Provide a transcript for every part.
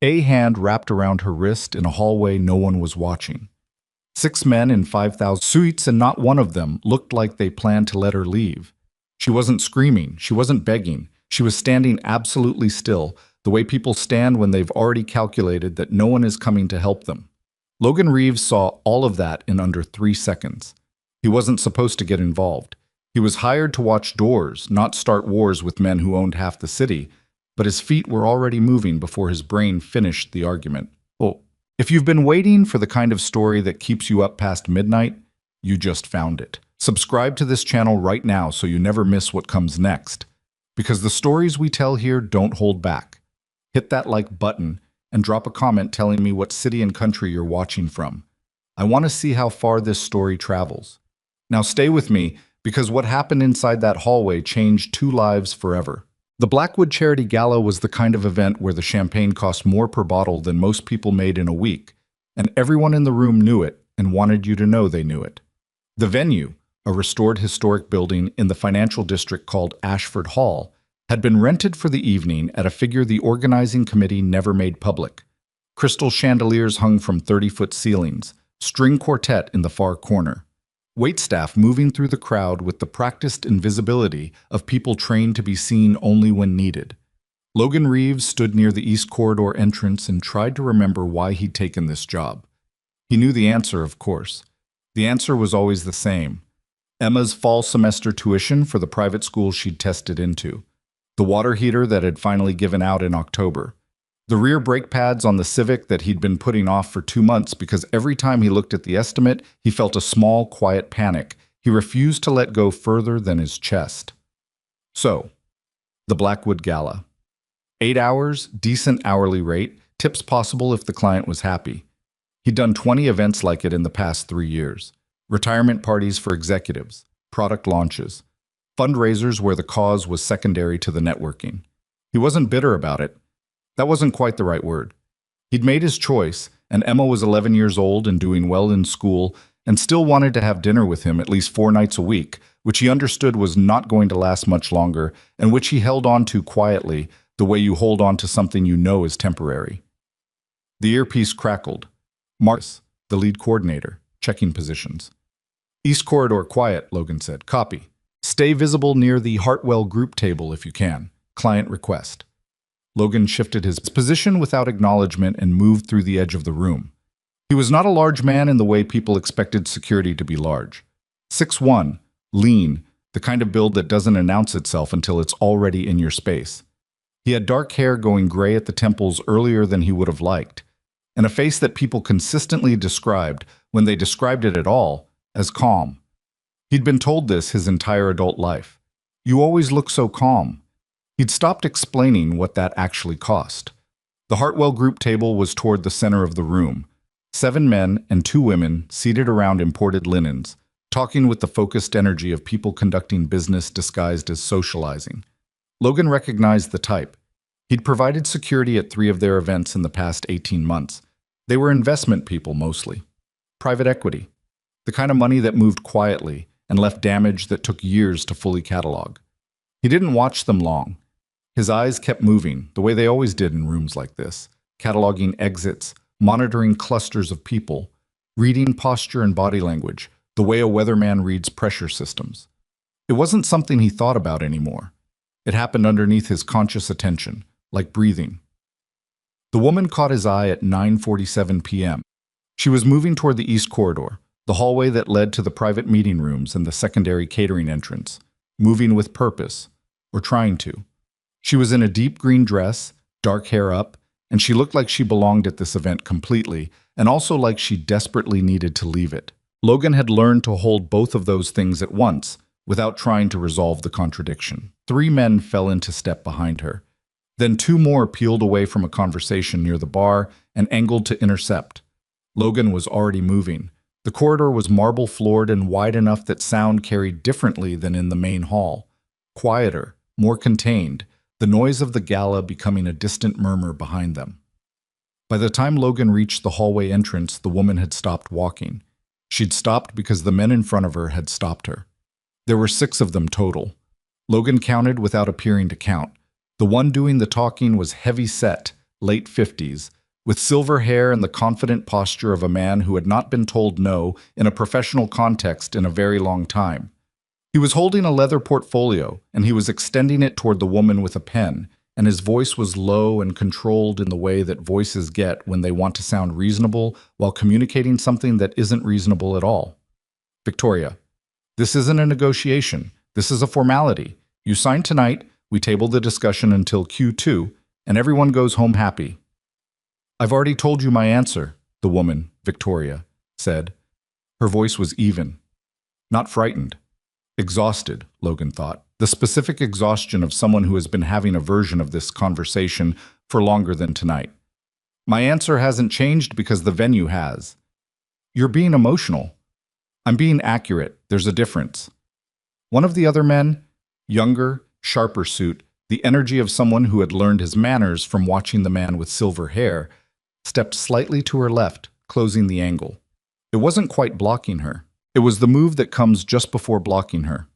A hand wrapped around her wrist in a hallway no one was watching. 6 men in 5,000 suits, and not one of them looked like they planned to let her leave. She wasn't screaming, she wasn't begging, she was standing absolutely still, the way people stand when they've already calculated that no one is coming to help them. Logan Reeves saw all of that in under 3 seconds. He wasn't supposed to get involved. He was hired to watch doors, not start wars with men who owned half the city, but his feet were already moving before his brain finished the argument. Oh, if you've been waiting for the kind of story that keeps you up past midnight, you just found it. Subscribe to this channel right now so you never miss what comes next. Because the stories we tell here don't hold back. Hit that like button and drop a comment telling me what city and country you're watching from. I want to see how far this story travels. Now stay with me, because what happened inside that hallway changed 2 lives forever. The Blackwood Charity Gala was the kind of event where the champagne cost more per bottle than most people made in a week, and everyone in the room knew it and wanted you to know they knew it. The venue, a restored historic building in the financial district called Ashford Hall, had been rented for the evening at a figure the organizing committee never made public. Crystal chandeliers hung from 30-foot ceilings, string quartet in the far corner. Waitstaff moving through the crowd with the practiced invisibility of people trained to be seen only when needed. Logan Reeves stood near the East Corridor entrance and tried to remember why he'd taken this job. He knew the answer, of course. The answer was always the same. Emma's fall semester tuition for the private school she'd tested into. The water heater that had finally given out in October. The rear brake pads on the Civic that he'd been putting off for 2 months because every time he looked at the estimate, he felt a small, quiet panic. He refused to let go further than his chest. So, the Blackwood Gala. 8 hours, decent hourly rate, tips possible if the client was happy. He'd done 20 events like it in the past 3 years. Retirement parties for executives, product launches, fundraisers where the cause was secondary to the networking. He wasn't bitter about it. That wasn't quite the right word. He'd made his choice, and Emma was 11 years old and doing well in school and still wanted to have dinner with him at least 4 nights a week, which he understood was not going to last much longer and which he held on to quietly, the way you hold on to something you know is temporary. The earpiece crackled. Marcus, the lead coordinator, checking positions. East Corridor quiet, Logan said. Copy. Stay visible near the Hartwell group table if you can. Client request. Logan shifted his position without acknowledgement and moved through the edge of the room. He was not a large man in the way people expected security to be large. 6'1", lean, the kind of build that doesn't announce itself until it's already in your space. He had dark hair going gray at the temples earlier than he would have liked, and a face that people consistently described, when they described it at all, as calm. He'd been told this his entire adult life. You always look so calm. He'd stopped explaining what that actually cost. The Hartwell group table was toward the center of the room. 7 men and 2 women seated around imported linens, talking with the focused energy of people conducting business disguised as socializing. Logan recognized the type. He'd provided security at 3 of their events in the past 18 months. They were investment people mostly. Private equity. The kind of money that moved quietly and left damage that took years to fully catalog. He didn't watch them long. His eyes kept moving, the way they always did in rooms like this, cataloging exits, monitoring clusters of people, reading posture and body language, the way a weatherman reads pressure systems. It wasn't something he thought about anymore. It happened underneath his conscious attention, like breathing. The woman caught his eye at 9:47 p.m. She was moving toward the East Corridor, the hallway that led to the private meeting rooms and the secondary catering entrance, moving with purpose, or trying to. She was in a deep green dress, dark hair up, and she looked like she belonged at this event completely, and also like she desperately needed to leave it. Logan had learned to hold both of those things at once, without trying to resolve the contradiction. 3 men fell into step behind her. Then 2 more peeled away from a conversation near the bar and angled to intercept. Logan was already moving. The corridor was marble-floored and wide enough that sound carried differently than in the main hall. Quieter, more contained, the noise of the gala becoming a distant murmur behind them. By the time Logan reached the hallway entrance, the woman had stopped walking. She'd stopped because the men in front of her had stopped her. There were 6 of them total. Logan counted without appearing to count. The one doing the talking was heavy-set, late 50s, with silver hair and the confident posture of a man who had not been told no in a professional context in a very long time. He was holding a leather portfolio, and he was extending it toward the woman with a pen, and his voice was low and controlled in the way that voices get when they want to sound reasonable while communicating something that isn't reasonable at all. Victoria, this isn't a negotiation. This is a formality. You sign tonight, we table the discussion until Q2, and everyone goes home happy. I've already told you my answer, the woman, Victoria, said. Her voice was even. Not frightened. Exhausted, Logan thought. The specific exhaustion of someone who has been having a version of this conversation for longer than tonight. My answer hasn't changed because the venue has. You're being emotional. I'm being accurate. There's a difference. One of the other men, younger, sharper suit, the energy of someone who had learned his manners from watching the man with silver hair, stepped slightly to her left, closing the angle. It wasn't quite blocking her. It was the move that comes just before blocking her.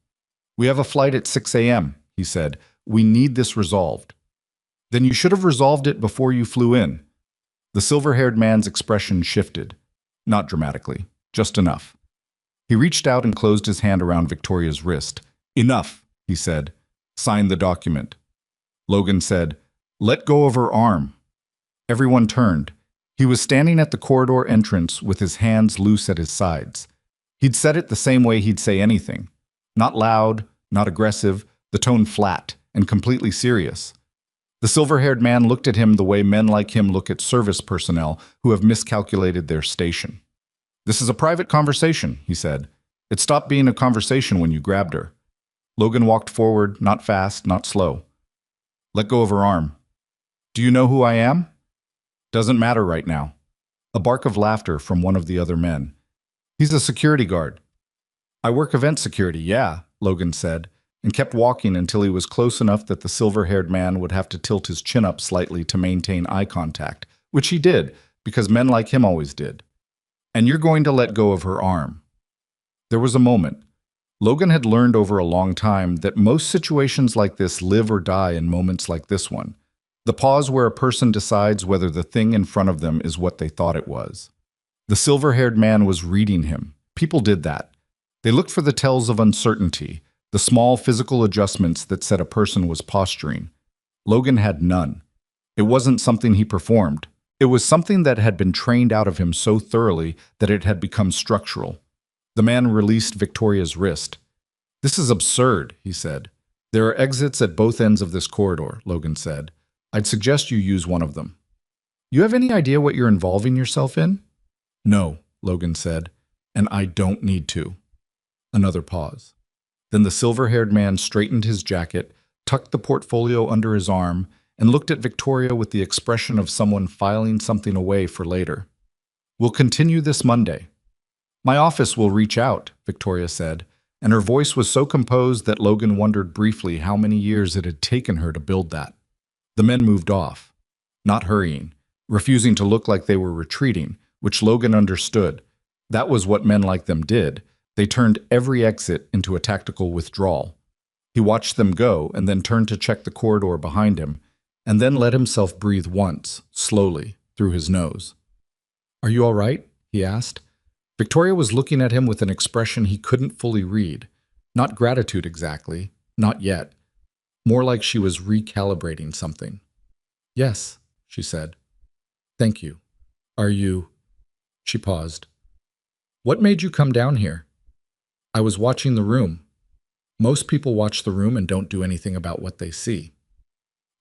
We have a flight at 6 a.m., he said. We need this resolved. Then you should have resolved it before you flew in. The silver-haired man's expression shifted. Not dramatically, just enough. He reached out and closed his hand around Victoria's wrist. Enough, he said. Sign the document. Logan said, let go of her arm. Everyone turned. He was standing at the corridor entrance with his hands loose at his sides. He'd said it the same way he'd say anything. Not loud, not aggressive, the tone flat and completely serious. The silver-haired man looked at him the way men like him look at service personnel who have miscalculated their station. This is a private conversation, he said. It stopped being a conversation when you grabbed her. Logan walked forward, not fast, not slow. Let go of her arm. Do you know who I am? Doesn't matter right now. A bark of laughter from one of the other men. He's a security guard. I work event security, yeah, Logan said, and kept walking until he was close enough that the silver-haired man would have to tilt his chin up slightly to maintain eye contact, which he did, because men like him always did. And you're going to let go of her arm. There was a moment. Logan had learned over a long time that most situations like this live or die in moments like this one. The pause where a person decides whether the thing in front of them is what they thought it was. The silver-haired man was reading him. People did that. They looked for the tells of uncertainty, the small physical adjustments that said a person was posturing. Logan had none. It wasn't something he performed. It was something that had been trained out of him so thoroughly that it had become structural. The man released Victoria's wrist. This is absurd, he said. There are exits at both ends of this corridor, Logan said. I'd suggest you use one of them. You have any idea what you're involving yourself in? No, Logan said, and I don't need to. Another pause. Then the silver-haired man straightened his jacket, tucked the portfolio under his arm, and looked at Victoria with the expression of someone filing something away for later. We'll continue this Monday. My office will reach out, Victoria said, and her voice was so composed that Logan wondered briefly how many years it had taken her to build that. The men moved off, not hurrying, refusing to look like they were retreating, which Logan understood. That was what men like them did. They turned every exit into a tactical withdrawal. He watched them go and then turned to check the corridor behind him, and then let himself breathe once, slowly, through his nose. Are you all right? He asked. Victoria was looking at him with an expression he couldn't fully read. Not gratitude exactly, not yet. More like she was recalibrating something. Yes, she said. Thank you. Are you... She paused. What made you come down here? I was watching the room. Most people watch the room and don't do anything about what they see.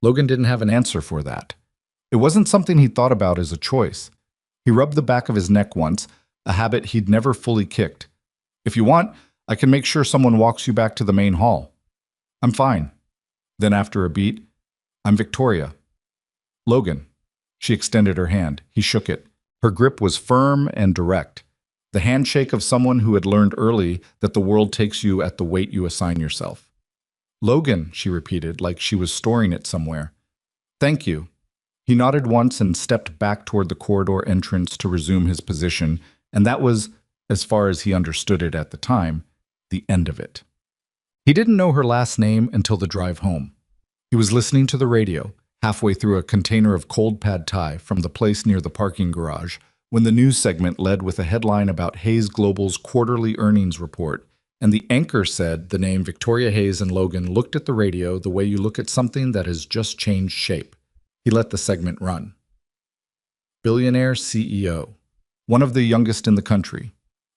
Logan didn't have an answer for that. It wasn't something he thought about as a choice. He rubbed the back of his neck once, a habit he'd never fully kicked. If you want, I can make sure someone walks you back to the main hall. I'm fine. Then after a beat, I'm Victoria. Logan. She extended her hand. He shook it. Her grip was firm and direct. The handshake of someone who had learned early that the world takes you at the weight you assign yourself. Logan, she repeated, like she was storing it somewhere. Thank you. He nodded once and stepped back toward the corridor entrance to resume his position, and that was, as far as he understood it at the time, the end of it. He didn't know her last name until the drive home. He was listening to the radio, halfway through a container of cold pad thai from the place near the parking garage, when the news segment led with a headline about Hayes Global's quarterly earnings report, and the anchor said the name Victoria Hayes and Logan looked at the radio the way you look at something that has just changed shape. He let the segment run. Billionaire CEO, one of the youngest in the country,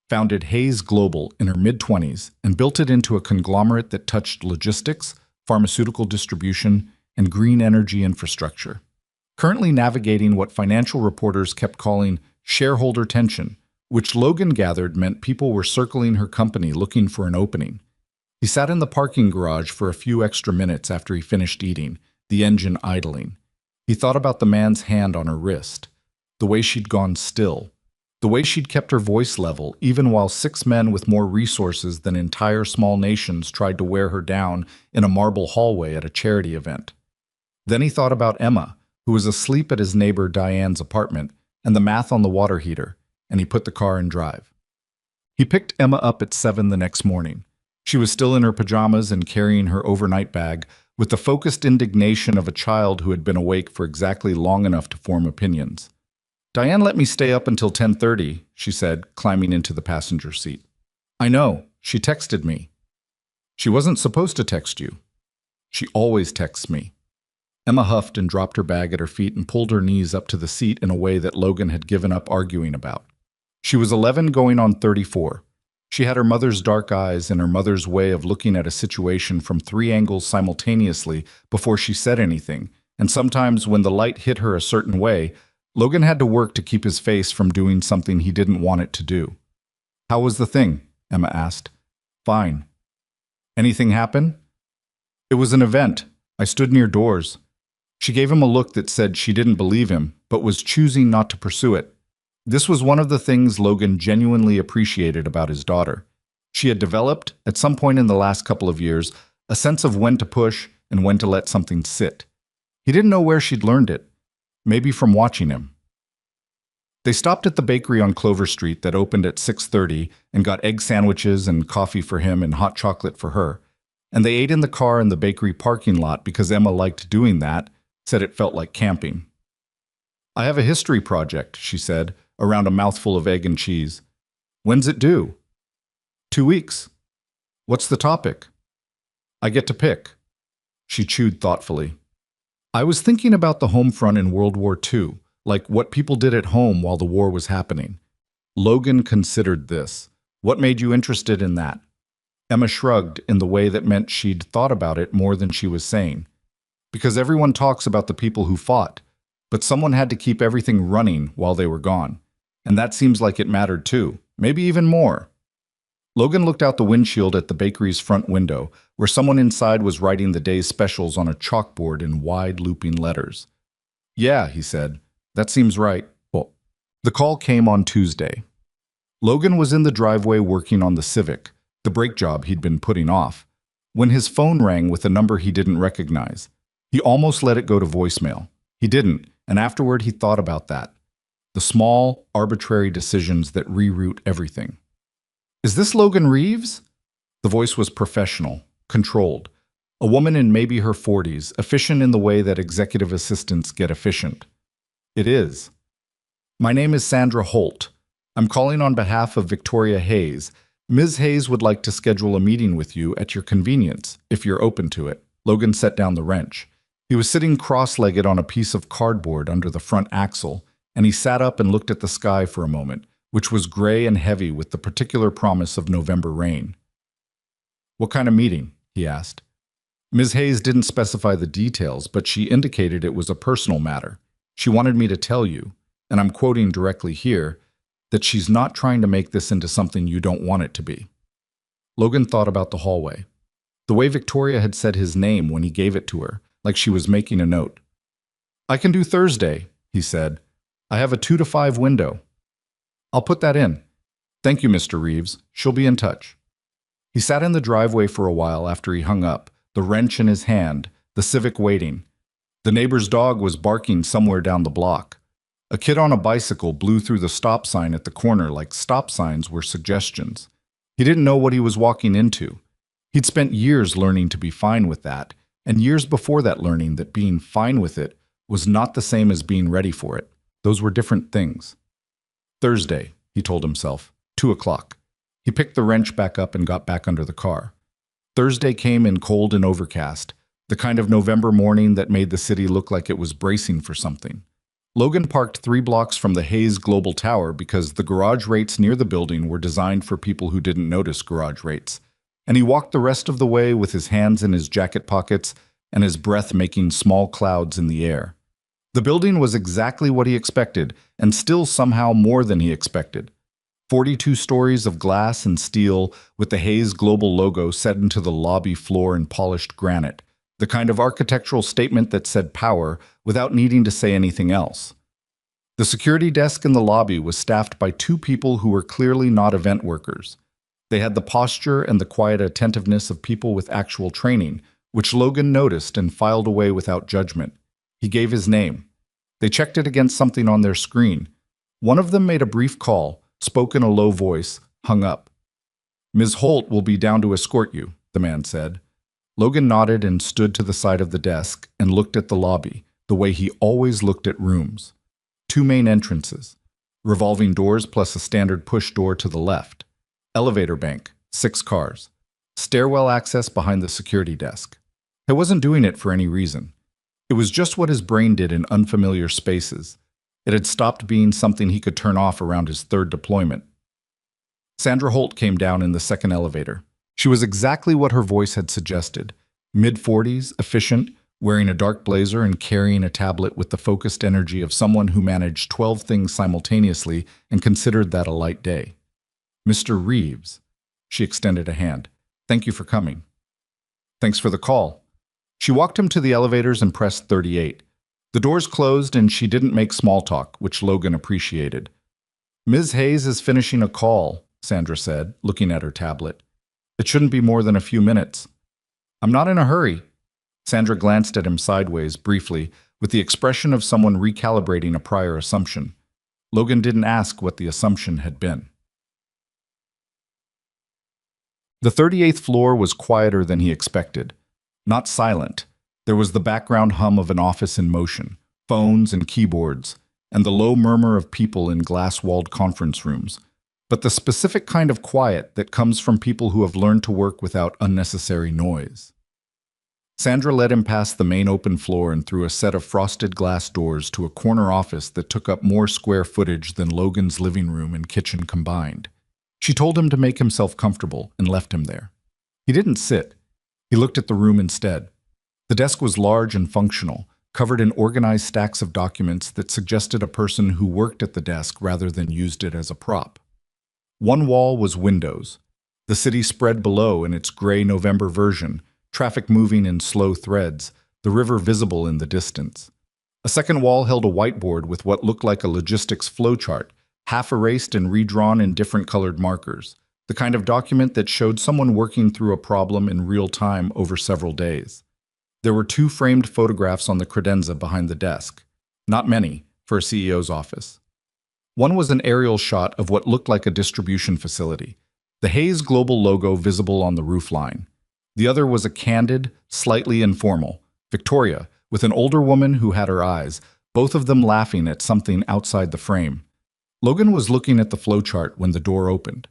founded Hayes Global in her mid-20s and built it into a conglomerate that touched logistics, pharmaceutical distribution, and green energy infrastructure. Currently navigating what financial reporters kept calling shareholder tension, which Logan gathered meant people were circling her company looking for an opening. He sat in the parking garage for a few extra minutes after he finished eating, the engine idling. He thought about the man's hand on her wrist, the way she'd gone still, the way she'd kept her voice level even while 6 men with more resources than entire small nations tried to wear her down in a marble hallway at a charity event. Then he thought about Emma, who was asleep at his neighbor Diane's apartment, and the math on the water heater, and he put the car in drive. He picked Emma up at 7 the next morning. She was still in her pajamas and carrying her overnight bag, with the focused indignation of a child who had been awake for exactly long enough to form opinions. "Diane let me stay up until 10:30, she said, climbing into the passenger seat. "I know. She texted me." "She wasn't supposed to text you." "She always texts me." Emma huffed and dropped her bag at her feet and pulled her knees up to the seat in a way that Logan had given up arguing about. She was 11 going on 34. She had her mother's dark eyes and her mother's way of looking at a situation from 3 angles simultaneously before she said anything, and sometimes when the light hit her a certain way, Logan had to work to keep his face from doing something he didn't want it to do. "How was the thing?" Emma asked. "Fine." "Anything happen?" "It was an event. I stood near doors." She gave him a look that said she didn't believe him, but was choosing not to pursue it. This was one of the things Logan genuinely appreciated about his daughter. She had developed, at some point in the last couple of years, a sense of when to push and when to let something sit. He didn't know where she'd learned it. Maybe from watching him. They stopped at the bakery on Clover Street that opened at 6:30 and got egg sandwiches and coffee for him and hot chocolate for her. And they ate in the car in the bakery parking lot because Emma liked doing that, said it felt like camping. "I have a history project," she said, around a mouthful of egg and cheese. "When's it due?" 2 weeks. "What's the topic?" "I get to pick." She chewed thoughtfully. "I was thinking about the home front in World War II, like what people did at home while the war was happening." Logan considered this. "What made you interested in that?" Emma shrugged in the way that meant she'd thought about it more than she was saying. "Because everyone talks about the people who fought, but someone had to keep everything running while they were gone. And that seems like it mattered too, maybe even more." Logan looked out the windshield at the bakery's front window, where someone inside was writing the day's specials on a chalkboard in wide looping letters. "Yeah," he said, "that seems right." Well, the call came on Tuesday. Logan was in the driveway working on the Civic, the brake job he'd been putting off, when his phone rang with a number he didn't recognize. He almost let it go to voicemail. He didn't, and afterward he thought about that. The small, arbitrary decisions that reroute everything. "Is this Logan Reeves?" The voice was professional, controlled. A woman in maybe her 40s, efficient in the way that executive assistants get efficient. "It is." "My name is Sandra Holt. I'm calling on behalf of Victoria Hayes. Ms. Hayes would like to schedule a meeting with you at your convenience, if you're open to it." Logan set down the wrench. He was sitting cross-legged on a piece of cardboard under the front axle, and he sat up and looked at the sky for a moment, which was gray and heavy with the particular promise of November rain. "What kind of meeting?" he asked. Ms. Hayes didn't specify the details, but she indicated it was a personal matter. She wanted me to tell you, and I'm quoting directly here, that she's not trying to make this into something you don't want it to be. Logan thought about the hallway. The way Victoria had said his name when he gave it to her, like she was making a note. "I can do Thursday," he said. "I have a 2 to 5 window." "I'll put that in." "Thank you, Mr. Reeves. She'll be in touch." He sat in the driveway for a while after he hung up, the wrench in his hand, the Civic waiting. The neighbor's dog was barking somewhere down the block. A kid on a bicycle blew through the stop sign at the corner like stop signs were suggestions. He didn't know what he was walking into. He'd spent years learning to be fine with that, And years before that learning that being fine with it was not the same as being ready for it. Those were different things. Thursday, he told himself, 2 o'clock. He picked the wrench back up and got back under the car. Thursday came in cold and overcast, the kind of November morning that made the city look like it was bracing for something. Logan parked 3 blocks from the Hayes Global Tower because the garage rates near the building were designed for people who didn't notice garage rates. And he walked the rest of the way with his hands in his jacket pockets and his breath making small clouds in the air. The building was exactly what he expected, and still somehow more than he expected. 42 stories of glass and steel with the Hayes Global logo set into the lobby floor in polished granite, the kind of architectural statement that said power without needing to say anything else. The security desk in the lobby was staffed by 2 people who were clearly not event workers. They had the posture and the quiet attentiveness of people with actual training, which Logan noticed and filed away without judgment. He gave his name. They checked it against something on their screen. One of them made a brief call, spoke in a low voice, hung up. "Ms. Holt will be down to escort you," the man said. Logan nodded and stood to the side of the desk and looked at the lobby, the way he always looked at rooms. 2 main entrances, revolving doors plus a standard push door to the left. Elevator bank, 6 cars. Stairwell access behind the security desk. He wasn't doing it for any reason. It was just what his brain did in unfamiliar spaces. It had stopped being something he could turn off around his 3rd deployment. Sandra Holt came down in the 2nd elevator. She was exactly what her voice had suggested. Mid-40s, efficient, wearing a dark blazer and carrying a tablet with the focused energy of someone who managed 12 things simultaneously and considered that a light day. "Mr. Reeves," she extended a hand. "Thank you for coming." "Thanks for the call." She walked him to the elevators and pressed 38. The doors closed and she didn't make small talk, which Logan appreciated. "Ms. Hayes is finishing a call," Sandra said, looking at her tablet. "It shouldn't be more than a few minutes." "I'm not in a hurry." Sandra glanced at him sideways, briefly, with the expression of someone recalibrating a prior assumption. Logan didn't ask what the assumption had been. The 38th floor was quieter than he expected. Not silent. There was the background hum of an office in motion, phones and keyboards, and the low murmur of people in glass-walled conference rooms, but the specific kind of quiet that comes from people who have learned to work without unnecessary noise. Sandra led him past the main open floor and through a set of frosted glass doors to a corner office that took up more square footage than Logan's living room and kitchen combined. She told him to make himself comfortable and left him there. He didn't sit. He looked at the room instead. The desk was large and functional, covered in organized stacks of documents that suggested a person who worked at the desk rather than used it as a prop. One wall was windows. The city spread below in its gray November version, traffic moving in slow threads, the river visible in the distance. A second wall held a whiteboard with what looked like a logistics flowchart, half erased and redrawn in different colored markers, the kind of document that showed someone working through a problem in real time over several days. There were 2 framed photographs on the credenza behind the desk. Not many, for a CEO's office. One was an aerial shot of what looked like a distribution facility, the Hayes Global logo visible on the roofline. The other was a candid, slightly informal, Victoria, with an older woman who had her eyes, both of them laughing at something outside the frame. Logan was looking at the flowchart when the door opened.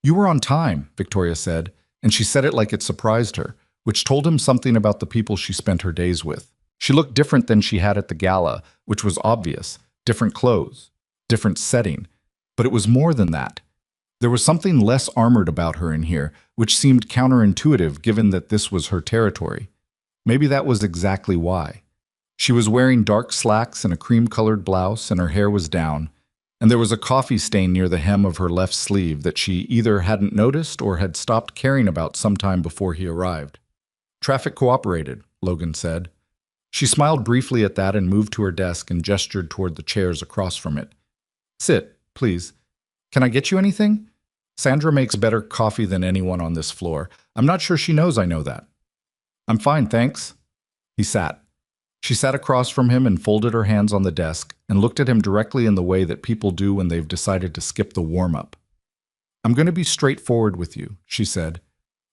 "You were on time," Victoria said, and she said it like it surprised her, which told him something about the people she spent her days with. She looked different than she had at the gala, which was obvious, different clothes, different setting, but it was more than that. There was something less armored about her in here, which seemed counterintuitive given that this was her territory. Maybe that was exactly why. She was wearing dark slacks and a cream-colored blouse, and her hair was down, and there was a coffee stain near the hem of her left sleeve that she either hadn't noticed or had stopped caring about sometime before he arrived. "Traffic cooperated," Logan said. She smiled briefly at that and moved to her desk and gestured toward the chairs across from it. "Sit, please. Can I get you anything? Sandra makes better coffee than anyone on this floor. I'm not sure she knows I know that." "I'm fine, thanks." He sat. She sat across from him and folded her hands on the desk and looked at him directly in the way that people do when they've decided to skip the warm-up. "I'm going to be straightforward with you," she said.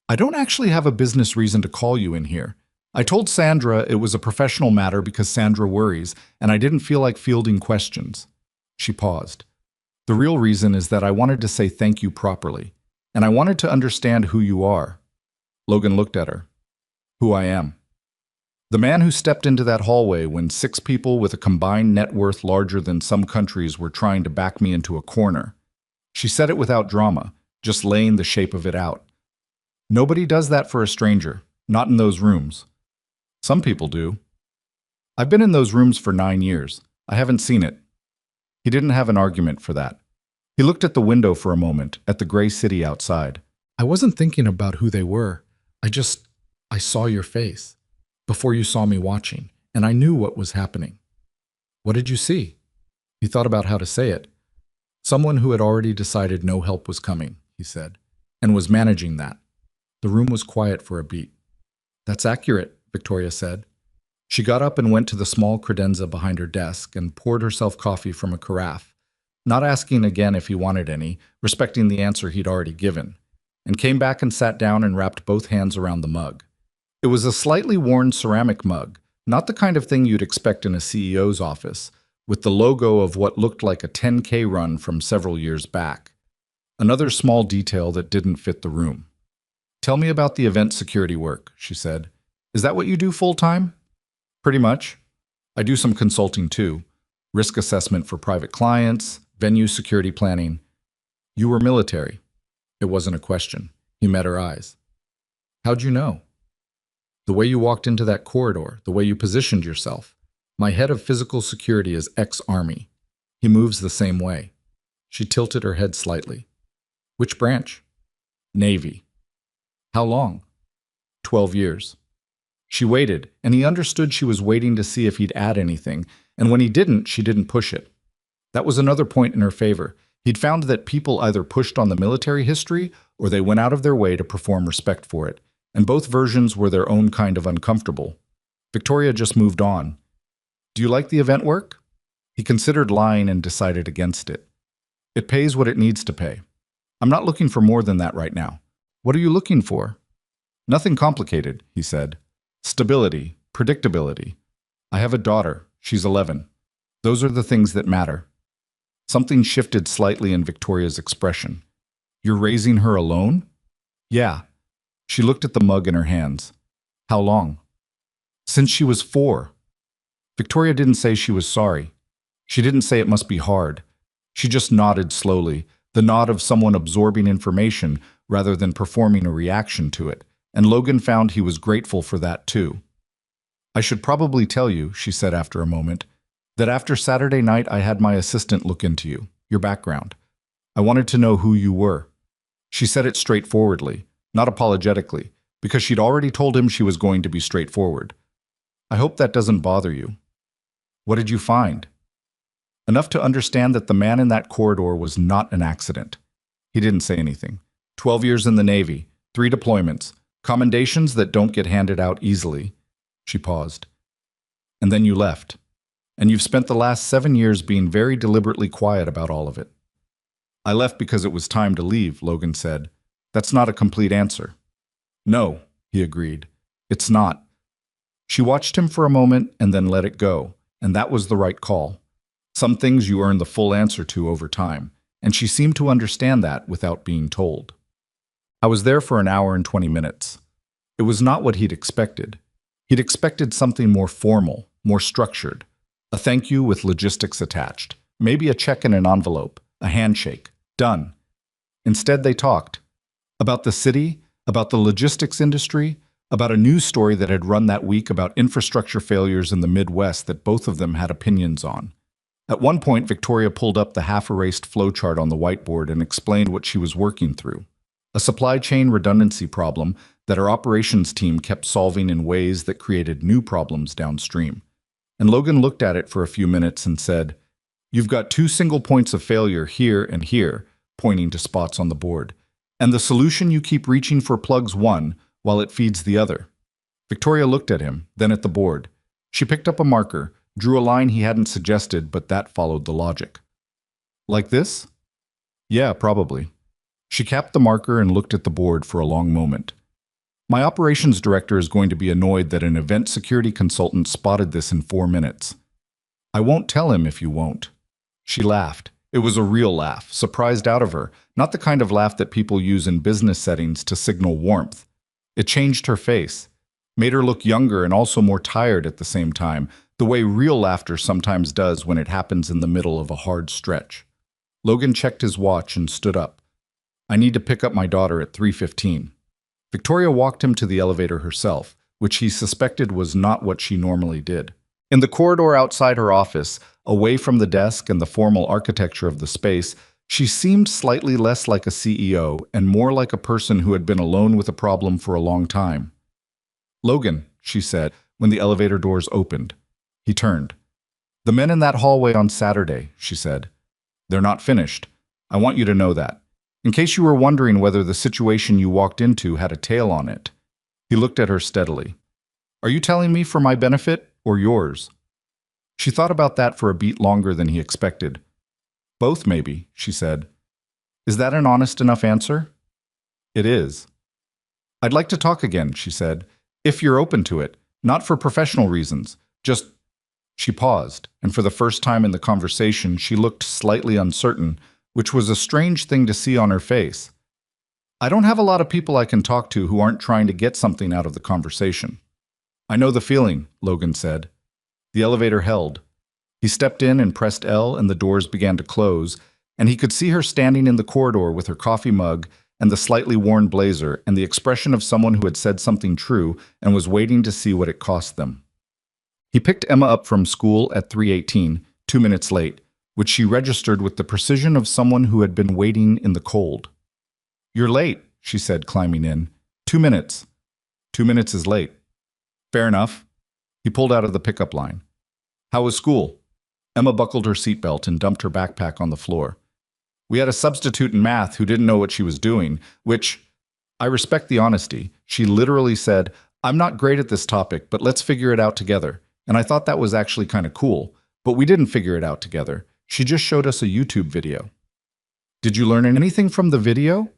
"I don't actually have a business reason to call you in here. I told Sandra it was a professional matter because Sandra worries, and I didn't feel like fielding questions. She paused. The real reason is that I wanted to say thank you properly, and I wanted to understand who you are. Logan looked at her. Who I am. The man who stepped into that hallway when 6 people with a combined net worth larger than some countries were trying to back me into a corner. She said it without drama, just laying the shape of it out. Nobody does that for a stranger, not in those rooms. Some people do. I've been in those rooms for 9 years. I haven't seen it. He didn't have an argument for that. He looked at the window for a moment, at the gray city outside. I wasn't thinking about who they were. I saw your face before you saw me watching, and I knew what was happening. What did you see? He thought about how to say it. Someone who had already decided no help was coming, he said, and was managing that. The room was quiet for a beat. That's accurate, Victoria said. She got up and went to the small credenza behind her desk and poured herself coffee from a carafe, not asking again if he wanted any, respecting the answer he'd already given, and came back and sat down and wrapped both hands around the mug. It was a slightly worn ceramic mug, not the kind of thing you'd expect in a CEO's office, with the logo of what looked like a 10K run from several years back. Another small detail that didn't fit the room. Tell me about the event security work, she said. Is that what you do full-time? Pretty much. I do some consulting too. Risk assessment for private clients, venue security planning. You were military. It wasn't a question. He met her eyes. How'd you know? The way you walked into that corridor, the way you positioned yourself. My head of physical security is ex-Army. He moves the same way. She tilted her head slightly. Which branch? Navy. How long? 12 years. She waited, and he understood she was waiting to see if he'd add anything, and when he didn't, she didn't push it. That was another point in her favor. He'd found that people either pushed on the military history or they went out of their way to perform respect for it, and both versions were their own kind of uncomfortable. Victoria just moved on. Do you like the event work? He considered lying and decided against it. It pays what it needs to pay. I'm not looking for more than that right now. What are you looking for? Nothing complicated, he said. Stability, predictability. I have a daughter. She's 11. Those are the things that matter. Something shifted slightly in Victoria's expression. You're raising her alone? Yeah. She looked at the mug in her hands. How long? Since she was 4. Victoria didn't say she was sorry. She didn't say it must be hard. She just nodded slowly, the nod of someone absorbing information rather than performing a reaction to it, and Logan found he was grateful for that too. I should probably tell you, she said after a moment, that after Saturday night I had my assistant look into you, your background. I wanted to know who you were. She said it straightforwardly, not apologetically, because she'd already told him she was going to be straightforward. I hope that doesn't bother you. What did you find? Enough to understand that the man in that corridor was not an accident. He didn't say anything. 12 years in the Navy, 3 deployments, commendations that don't get handed out easily. She paused. And then you left. And you've spent the last 7 years being very deliberately quiet about all of it. I left because it was time to leave, Logan said. That's not a complete answer. No, he agreed. It's not. She watched him for a moment and then let it go, and that was the right call. Some things you earn the full answer to over time, and she seemed to understand that without being told. I was there for an hour and 20 minutes. It was not what he'd expected. He'd expected something more formal, more structured. A thank you with logistics attached. Maybe a check in an envelope, a handshake. Done. Instead, they talked. About the city, about the logistics industry, about a news story that had run that week about infrastructure failures in the Midwest that both of them had opinions on. At one point, Victoria pulled up the half-erased flowchart on the whiteboard and explained what she was working through. A supply chain redundancy problem that her operations team kept solving in ways that created new problems downstream. And Logan looked at it for a few minutes and said, "You've got 2 single points of failure here and here," pointing to spots on the board. "And the solution you keep reaching for plugs one while it feeds the other." Victoria looked at him, then at the board. She picked up a marker, drew a line he hadn't suggested, but that followed the logic. Like this? Yeah, probably. She capped the marker and looked at the board for a long moment. My operations director is going to be annoyed that an event security consultant spotted this in 4 minutes. I won't tell him if you won't. She laughed. It was a real laugh, surprised out of her, not the kind of laugh that people use in business settings to signal warmth. It changed her face, made her look younger and also more tired at the same time, the way real laughter sometimes does when it happens in the middle of a hard stretch. Logan checked his watch and stood up. I need to pick up my daughter at 3:15. Victoria walked him to the elevator herself, which he suspected was not what she normally did. In the corridor outside her office, away from the desk and the formal architecture of the space, she seemed slightly less like a CEO and more like a person who had been alone with a problem for a long time. "Logan," she said, when the elevator doors opened. He turned. "The men in that hallway on Saturday," she said. "They're not finished. I want you to know that. In case you were wondering whether the situation you walked into had a tail on it." He looked at her steadily. "Are you telling me for my benefit or yours?" She thought about that for a beat longer than he expected. "Both, maybe," she said. "Is that an honest enough answer?" "It is." "I'd like to talk again," she said, "if you're open to it, not for professional reasons, just—" She paused, and for the first time in the conversation, she looked slightly uncertain, which was a strange thing to see on her face. "I don't have a lot of people I can talk to who aren't trying to get something out of the conversation." "I know the feeling," Logan said. The elevator held. He stepped in and pressed L, and the doors began to close, and he could see her standing in the corridor with her coffee mug and the slightly worn blazer and the expression of someone who had said something true and was waiting to see what it cost them. He picked Emma up from school at 3:18, 2 minutes late, which she registered with the precision of someone who had been waiting in the cold. "You're late," she said, climbing in. 2 minutes. 2 minutes is late." "Fair enough." He pulled out of the pickup line. "How was school?" Emma buckled her seatbelt and dumped her backpack on the floor. "We had a substitute in math who didn't know what she was doing, which, I respect the honesty. She literally said, 'I'm not great at this topic, but let's figure it out together.' And I thought that was actually kind of cool, but we didn't figure it out together. She just showed us a YouTube video." "Did you learn anything from the video?"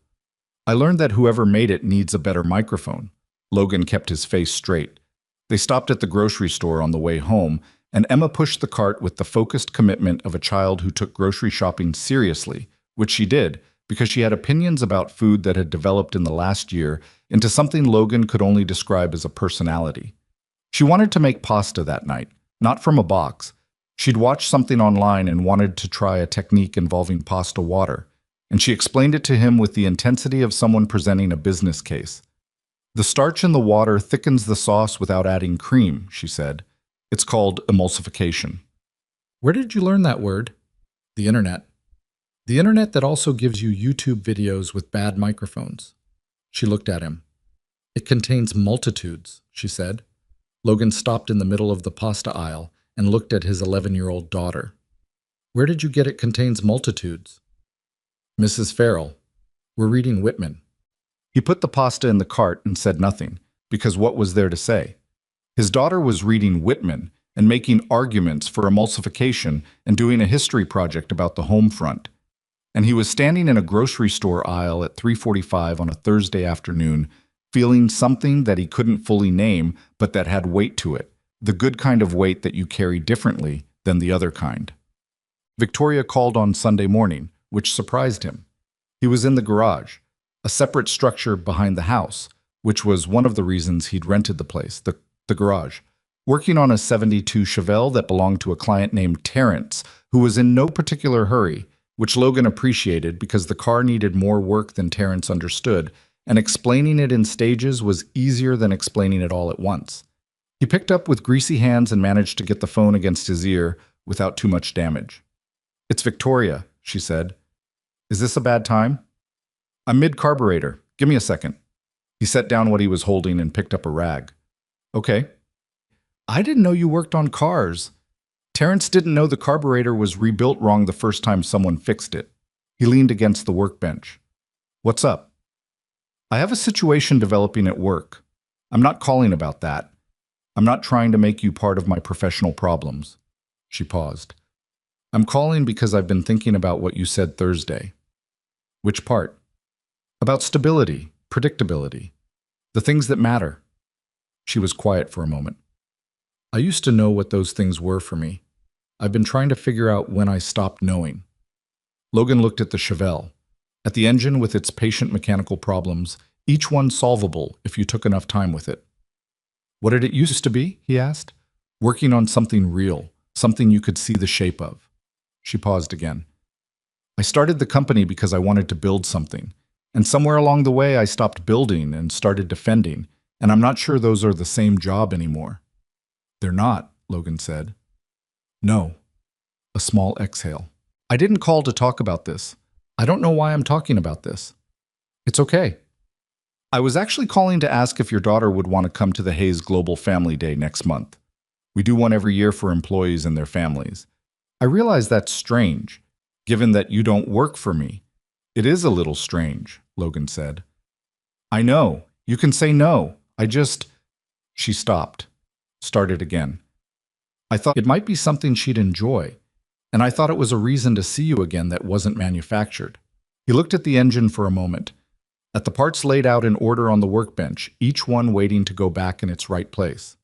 "I learned that whoever made it needs a better microphone." Logan kept his face straight. They stopped at the grocery store on the way home, and Emma pushed the cart with the focused commitment of a child who took grocery shopping seriously, which she did, because she had opinions about food that had developed in the last year into something Logan could only describe as a personality. She wanted to make pasta that night, not from a box. She'd watched something online and wanted to try a technique involving pasta water, and she explained it to him with the intensity of someone presenting a business case. "The starch in the water thickens the sauce without adding cream," she said. "It's called emulsification." "Where did you learn that word?" "The internet." "The internet that also gives you YouTube videos with bad microphones." She looked at him. "It contains multitudes," she said. Logan stopped in the middle of the pasta aisle and looked at his 11-year-old daughter. "Where did you get it contains multitudes?" "Mrs. Farrell. We're reading Whitman." He put the pasta in the cart and said nothing, because what was there to say? His daughter was reading Whitman and making arguments for emulsification and doing a history project about the home front. And he was standing in a grocery store aisle at 3:45 on a Thursday afternoon, feeling something that he couldn't fully name, but that had weight to it, the good kind of weight that you carry differently than the other kind. Victoria called on Sunday morning, which surprised him. He was in the garage, a separate structure behind the house, which was one of the reasons he'd rented the place, the garage, working on a '72 Chevelle that belonged to a client named Terrence, who was in no particular hurry, which Logan appreciated because the car needed more work than Terrence understood, and explaining it in stages was easier than explaining it all at once. He picked up with greasy hands and managed to get the phone against his ear without too much damage. "It's Victoria," she said. "Is this a bad time?" "I'm mid-carburetor. Give me a second." He set down what he was holding and picked up a rag. "Okay." "I didn't know you worked on cars." Terrence didn't know the carburetor was rebuilt wrong the first time someone fixed it. He leaned against the workbench. "What's up?" "I have a situation developing at work. I'm not calling about that. I'm not trying to make you part of my professional problems." She paused. "I'm calling because I've been thinking about what you said Thursday." "Which part?" "About stability, predictability." The things that matter. She was quiet for a moment. I used to know what those things were for me. I've been trying to figure out when I stopped knowing. Logan looked at the Chevelle, at the engine with its patient mechanical problems, each one solvable if you took enough time with it. What did it used to be? He asked. Working on something real, something you could see the shape of. She paused again. I started the company because I wanted to build something, and somewhere along the way I stopped building and started defending, and I'm not sure those are the same job anymore. They're not, Logan said. No. A small exhale. I didn't call to talk about this. I don't know why I'm talking about this. It's okay. I was actually calling to ask if your daughter would want to come to the Hayes Global Family Day next month. We do one every year for employees and their families. I realize that's strange, given that you don't work for me. It is a little strange, Logan said. I know. You can say no. She stopped. Started again. I thought it might be something she'd enjoy, and I thought it was a reason to see you again that wasn't manufactured. He looked at the engine for a moment, at the parts laid out in order on the workbench, each one waiting to go back in its right place.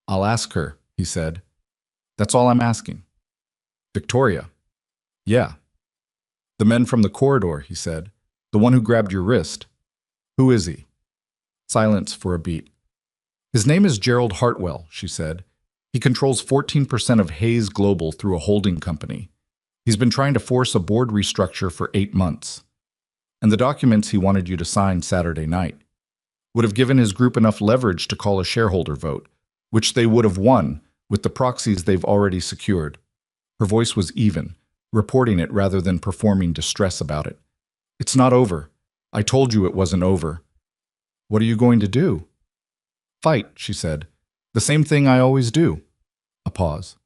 I'll ask her, he said. That's all I'm asking. Victoria. Yeah. The men from the corridor, he said. The one who grabbed your wrist. Who is he? Silence for a beat. His name is Gerald Hartwell, she said. He controls 14% of Hayes Global through a holding company. He's been trying to force a board restructure for 8 months. And the documents he wanted you to sign Saturday night would have given his group enough leverage to call a shareholder vote, which they would have won with the proxies they've already secured. Her voice was even, reporting it rather than performing distress about it. It's not over. I told you it wasn't over. What are you going to do? Fight, she said. The same thing I always do. A pause.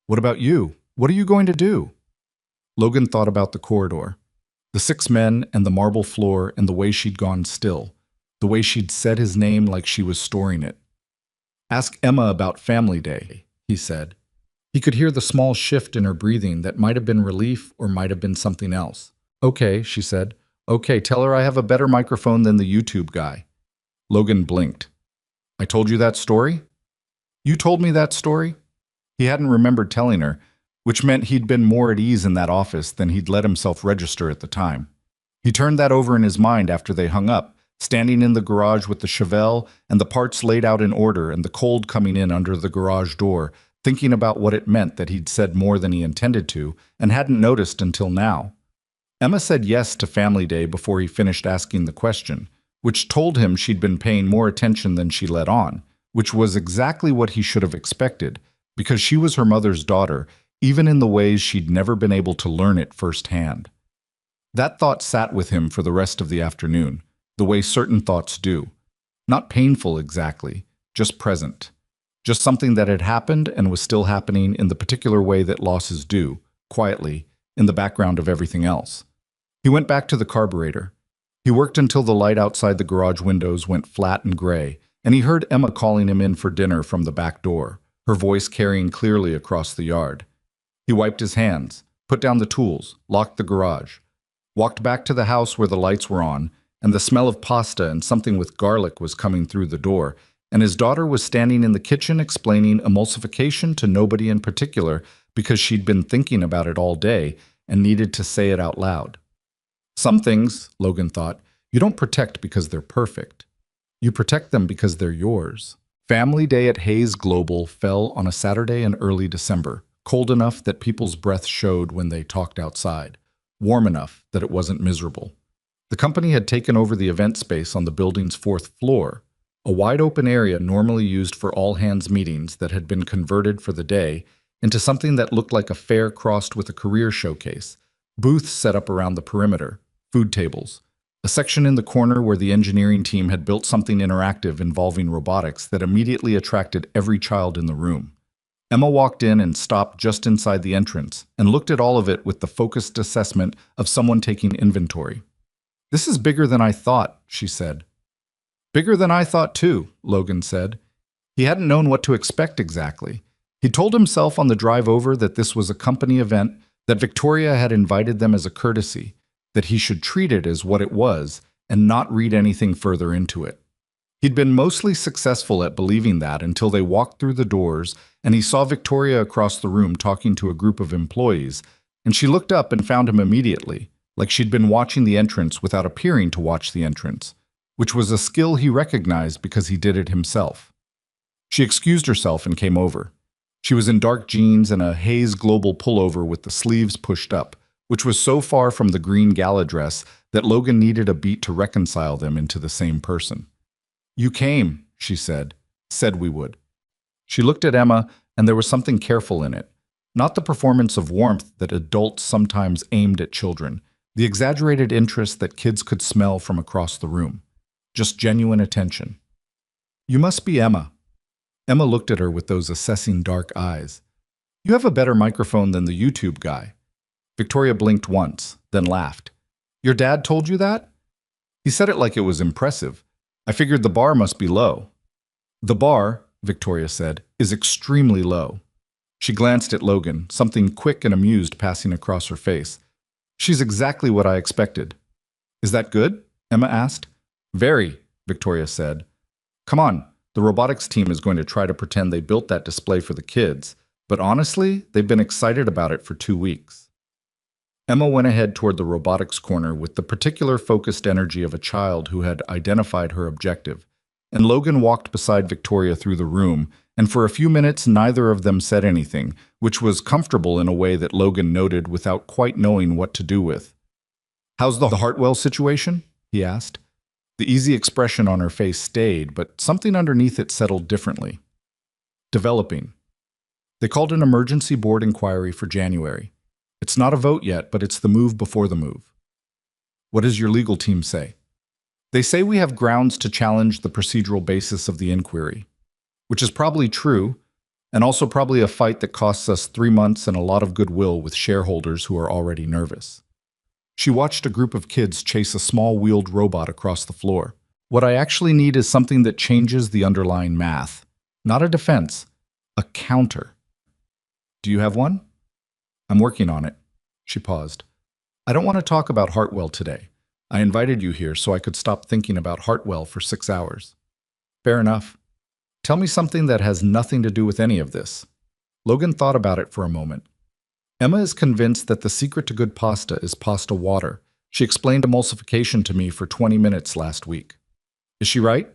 What about you? What are you going to do? Logan thought about the corridor. The 6 men and the marble floor and the way she'd gone still, the way she'd said his name like she was storing it. Ask Emma about Family Day, he said. He could hear the small shift in her breathing that might have been relief or might have been something else. Okay, she said. Okay, tell her I have a better microphone than the YouTube guy. Logan blinked. I told you that story? You told me that story? He hadn't remembered telling her, which meant he'd been more at ease in that office than he'd let himself register at the time. He turned that over in his mind after they hung up, standing in the garage with the Chevelle and the parts laid out in order and the cold coming in under the garage door, thinking about what it meant that he'd said more than he intended to and hadn't noticed until now. Emma said yes to Family Day before he finished asking the question, which told him she'd been paying more attention than she let on, which was exactly what he should have expected, because she was her mother's daughter, even in the ways she'd never been able to learn it firsthand. That thought sat with him for the rest of the afternoon, the way certain thoughts do. Not painful exactly, just present. Just something that had happened and was still happening in the particular way that losses do, quietly, in the background of everything else. He went back to the carburetor. He worked until the light outside the garage windows went flat and gray, and he heard Emma calling him in for dinner from the back door, her voice carrying clearly across the yard. He wiped his hands, put down the tools, locked the garage, walked back to the house where the lights were on, and the smell of pasta and something with garlic was coming through the door, and his daughter was standing in the kitchen explaining emulsification to nobody in particular because she'd been thinking about it all day and needed to say it out loud. Some things, Logan thought, you don't protect because they're perfect. You protect them because they're yours. Family Day at Hayes Global fell on a Saturday in early December, cold enough that people's breath showed when they talked outside, warm enough that it wasn't miserable. The company had taken over the event space on the building's 4th floor, a wide-open area normally used for all-hands meetings that had been converted for the day into something that looked like a fair crossed with a career showcase, booths set up around the perimeter, food tables, a section in the corner where the engineering team had built something interactive involving robotics that immediately attracted every child in the room. Emma walked in and stopped just inside the entrance and looked at all of it with the focused assessment of someone taking inventory. This is bigger than I thought, she said. Bigger than I thought too, Logan said. He hadn't known what to expect exactly. He told himself on the drive over that this was a company event, that Victoria had invited them as a courtesy, that he should treat it as what it was and not read anything further into it. He'd been mostly successful at believing that until they walked through the doors and he saw Victoria across the room talking to a group of employees, and she looked up and found him immediately, like she'd been watching the entrance without appearing to watch the entrance, which was a skill he recognized because he did it himself. She excused herself and came over. She was in dark jeans and a Hays Global pullover with the sleeves pushed up, which was so far from the green gala dress that Logan needed a beat to reconcile them into the same person. "You came," she said we would. She looked at Emma, and there was something careful in it. Not the performance of warmth that adults sometimes aimed at children, the exaggerated interest that kids could smell from across the room. Just genuine attention. "You must be Emma." Emma looked at her with those assessing dark eyes. "You have a better microphone than the YouTube guy." Victoria blinked once, then laughed. "Your dad told you that?" "He said it like it was impressive. I figured the bar must be low." "The bar," Victoria said, "is extremely low." She glanced at Logan, something quick and amused passing across her face. "She's exactly what I expected." "Is that good?" Emma asked. "Very," Victoria said. "Come on, the robotics team is going to try to pretend they built that display for the kids, but honestly, they've been excited about it for 2 weeks." Emma went ahead toward the robotics corner with the particular focused energy of a child who had identified her objective, and Logan walked beside Victoria through the room, and for a few minutes neither of them said anything, which was comfortable in a way that Logan noted without quite knowing what to do with. "How's the Hartwell situation?" he asked. The easy expression on her face stayed, but something underneath it settled differently. "Developing. They called an emergency board inquiry for January. It's not a vote yet, but it's the move before the move." "What does your legal team say?" "They say we have grounds to challenge the procedural basis of the inquiry," which is probably true, and also probably a fight that costs us 3 months and a lot of goodwill with shareholders who are already nervous. She watched a group of kids chase a small wheeled robot across the floor. "What I actually need is something that changes the underlying math. Not a defense, a counter." "Do you have one?" "I'm working on it." She paused. "I don't want to talk about Hartwell today. I invited you here so I could stop thinking about Hartwell for 6 hours." "Fair enough. Tell me something that has nothing to do with any of this." Logan thought about it for a moment. "Emma is convinced that the secret to good pasta is pasta water. She explained emulsification to me for 20 minutes last week." "Is she right?"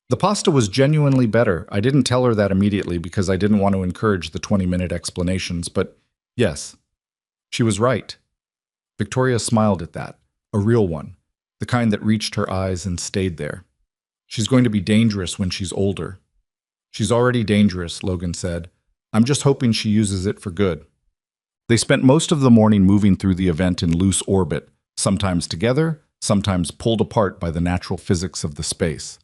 "The pasta was genuinely better. I didn't tell her that immediately because I didn't want to encourage the 20-minute explanations, but yes, she was right." Victoria smiled at that, a real one, the kind that reached her eyes and stayed there. "She's going to be dangerous when she's older." "She's already dangerous," Logan said. "I'm just hoping she uses it for good." They spent most of the morning moving through the event in loose orbit, sometimes together, sometimes pulled apart by the natural physics of the space.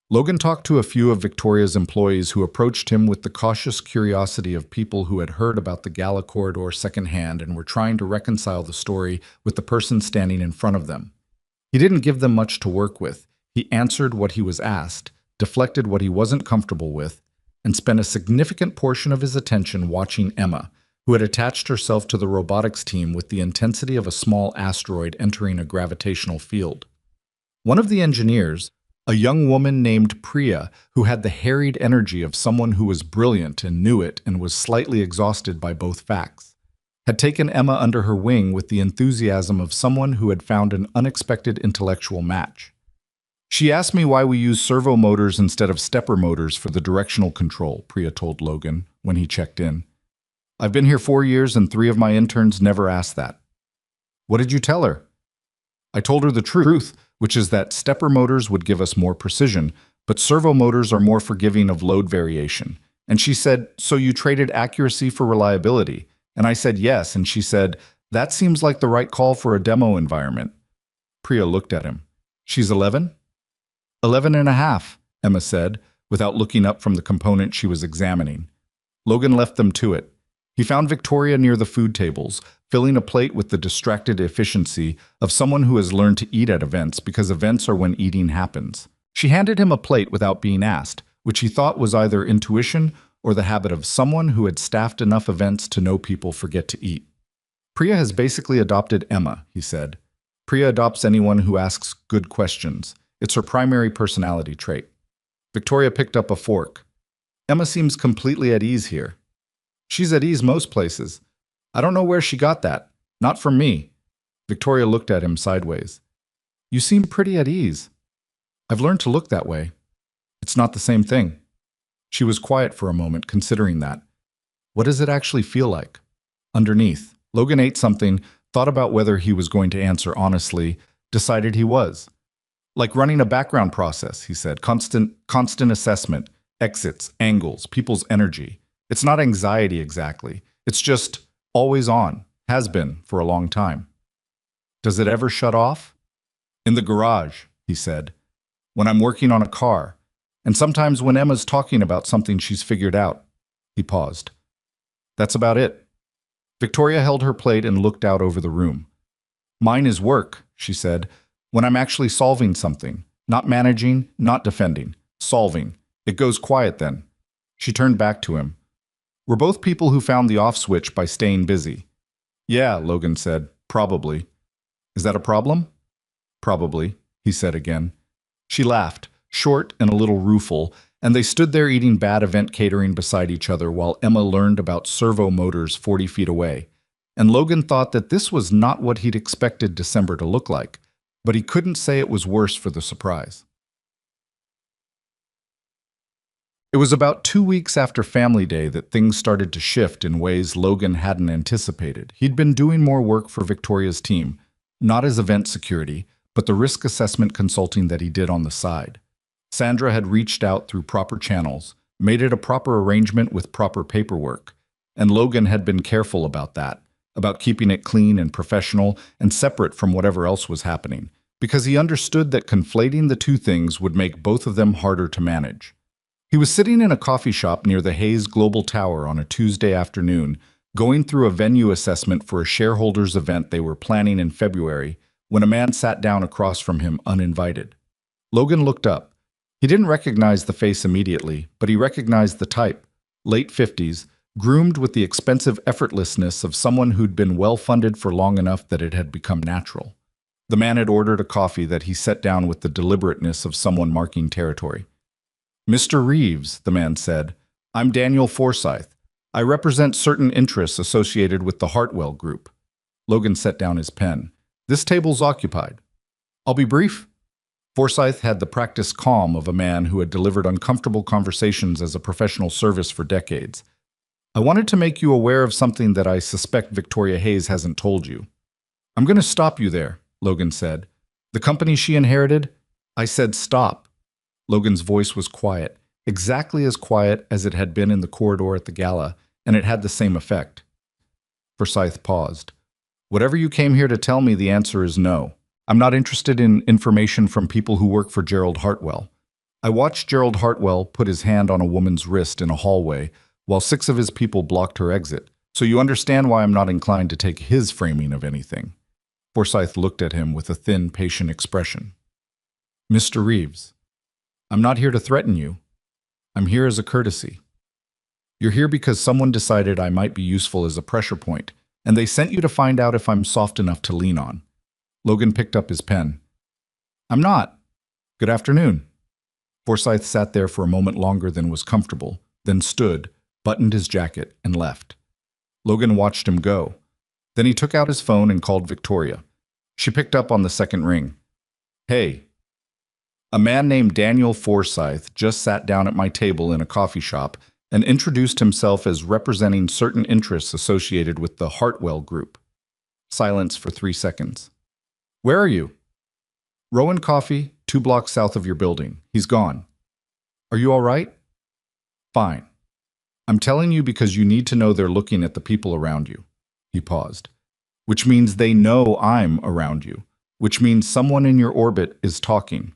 Logan talked to a few of Victoria's employees who approached him with the cautious curiosity of people who had heard about the gala corridor secondhand and were trying to reconcile the story with the person standing in front of them. He didn't give them much to work with. He answered what he was asked, deflected what he wasn't comfortable with, and spent a significant portion of his attention watching Emma, who had attached herself to the robotics team with the intensity of a small asteroid entering a gravitational field. One of the engineers, a young woman named Priya, who had the harried energy of someone who was brilliant and knew it and was slightly exhausted by both facts, had taken Emma under her wing with the enthusiasm of someone who had found an unexpected intellectual match. "She asked me why we use servo motors instead of stepper motors for the directional control," Priya told Logan when he checked in. "I've been here 4 years and 3 of my interns never asked that." "What did you tell her?" "I told her the truth, which is that stepper motors would give us more precision, but servo motors are more forgiving of load variation. And she said, 'So you traded accuracy for reliability?' And I said yes, and she said, 'That seems like the right call for a demo environment.'" Priya looked at him. "She's 11? 11 and a half, Emma said, without looking up from the component she was examining. Logan left them to it. He found Victoria near the food tables, filling a plate with the distracted efficiency of someone who has learned to eat at events because events are when eating happens. She handed him a plate without being asked, which he thought was either intuition or the habit of someone who had staffed enough events to know people forget to eat. "Priya has basically adopted Emma," he said. "Priya adopts anyone who asks good questions. It's her primary personality trait. Victoria picked up a fork. Emma seems completely at ease here. She's at ease most places. I don't know where she got that. Not from me. Victoria looked at him sideways. You seem pretty at ease. I've learned to look that way. It's not the same thing. She was quiet for a moment, considering that. What does it actually feel like? Underneath, Logan ate something, thought about whether he was going to answer honestly, decided he was. Like running a background process, he said. Constant assessment, exits, angles, people's energy. It's not anxiety exactly. It's just always on, has been for a long time. Does it ever shut off? In the garage, he said. When I'm working on a car. And sometimes when Emma's talking about something she's figured out. He paused. That's about it. Victoria held her plate and looked out over the room. Mine is work, she said, when I'm actually solving something. Not managing, not defending. Solving. It goes quiet then. She turned back to him. We're both people who found the off switch by staying busy. Yeah, Logan said. Probably. Is that a problem? Probably, he said again. She laughed, short and a little rueful, and they stood there eating bad event catering beside each other while Emma learned about servo motors 40 feet away. And Logan thought that this was not what he'd expected December to look like, but he couldn't say it was worse for the surprise. It was about 2 weeks after Family Day that things started to shift in ways Logan hadn't anticipated. He'd been doing more work for Victoria's team, not as event security, but the risk assessment consulting that he did on the side. Sandra had reached out through proper channels, made it a proper arrangement with proper paperwork, and Logan had been careful about that, about keeping it clean and professional and separate from whatever else was happening, because he understood that conflating the two things would make both of them harder to manage. He was sitting in a coffee shop near the Hayes Global Tower on a Tuesday afternoon, going through a venue assessment for a shareholders event they were planning in February, when a man sat down across from him uninvited. Logan looked up. He didn't recognize the face immediately, but he recognized the type, late 50s, groomed with the expensive effortlessness of someone who'd been well-funded for long enough that it had become natural. The man had ordered a coffee that he set down with the deliberateness of someone marking territory. Mr. Reeves, the man said, I'm Daniel Forsyth. I represent certain interests associated with the Hartwell Group. Logan set down his pen. This table's occupied. I'll be brief. Forsyth had the practiced calm of a man who had delivered uncomfortable conversations as a professional service for decades. I wanted to make you aware of something that I suspect Victoria Hayes hasn't told you. I'm going to stop you there, Logan said. The company she inherited? I said stop. Logan's voice was quiet, exactly as quiet as it had been in the corridor at the gala, and it had the same effect. Forsyth paused. Whatever you came here to tell me, the answer is no. I'm not interested in information from people who work for Gerald Hartwell. I watched Gerald Hartwell put his hand on a woman's wrist in a hallway while 6 of his people blocked her exit, so you understand why I'm not inclined to take his framing of anything. Forsyth looked at him with a thin, patient expression. Mr. Reeves, I'm not here to threaten you. I'm here as a courtesy. You're here because someone decided I might be useful as a pressure point, and they sent you to find out if I'm soft enough to lean on. Logan picked up his pen. I'm not. Good afternoon. Forsyth sat there for a moment longer than was comfortable, then stood, buttoned his jacket, and left. Logan watched him go. Then he took out his phone and called Victoria. She picked up on the second ring. Hey. A man named Daniel Forsyth just sat down at my table in a coffee shop and introduced himself as representing certain interests associated with the Hartwell Group. Silence for 3 seconds. Where are you? Rowan Coffee, 2 blocks south of your building. He's gone. Are you all right? Fine. I'm telling you because you need to know they're looking at the people around you. He paused. Which means they know I'm around you. Which means someone in your orbit is talking.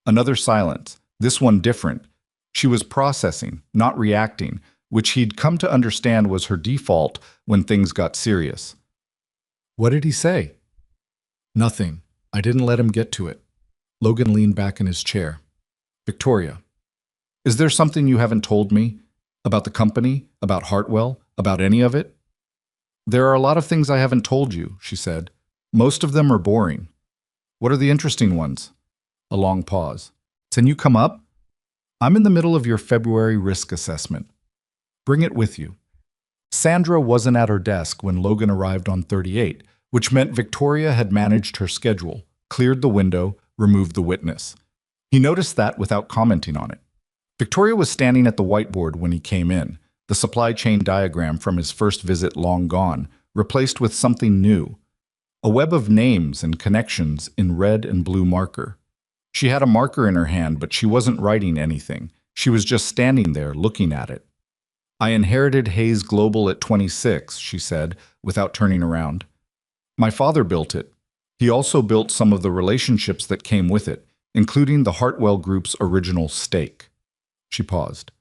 Another silence, this one different. She was processing, not reacting, which he'd come to understand was her default when things got serious. What did he say? Nothing. I didn't let him get to it. Logan leaned back in his chair. Victoria, is there something you haven't told me? About the company? About Hartwell? About any of it? There are a lot of things I haven't told you, she said. Most of them are boring. What are the interesting ones? A long pause. Can you come up? I'm in the middle of your February risk assessment. Bring it with you. Sandra wasn't at her desk when Logan arrived on 38, which meant Victoria had managed her schedule, cleared the window, removed the witness. He noticed that without commenting on it. Victoria was standing at the whiteboard when he came in, the supply chain diagram from his first visit long gone, replaced with something new. A web of names and connections in red and blue marker. She had a marker in her hand, but she wasn't writing anything. She was just standing there looking at it. I inherited Hayes Global at 26, she said, without turning around. My father built it. He also built some of the relationships that came with it, including the Hartwell Group's original stake. She paused.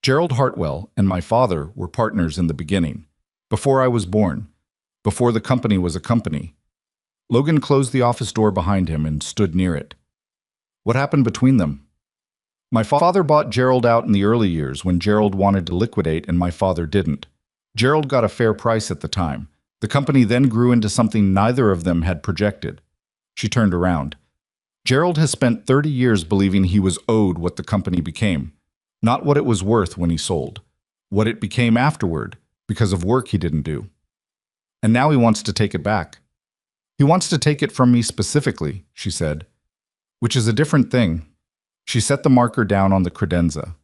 Gerald Hartwell and my father were partners in the beginning, before I was born, before the company was a company. Logan closed the office door behind him and stood near it. What happened between them? My father bought Gerald out in the early years when Gerald wanted to liquidate and my father didn't. Gerald got a fair price at the time. The company then grew into something neither of them had projected. She turned around. Gerald has spent 30 years believing he was owed what the company became, not what it was worth when he sold, what it became afterward because of work he didn't do. And now he wants to take it back. He wants to take it from me specifically, she said, which is a different thing. She set the marker down on the credenza.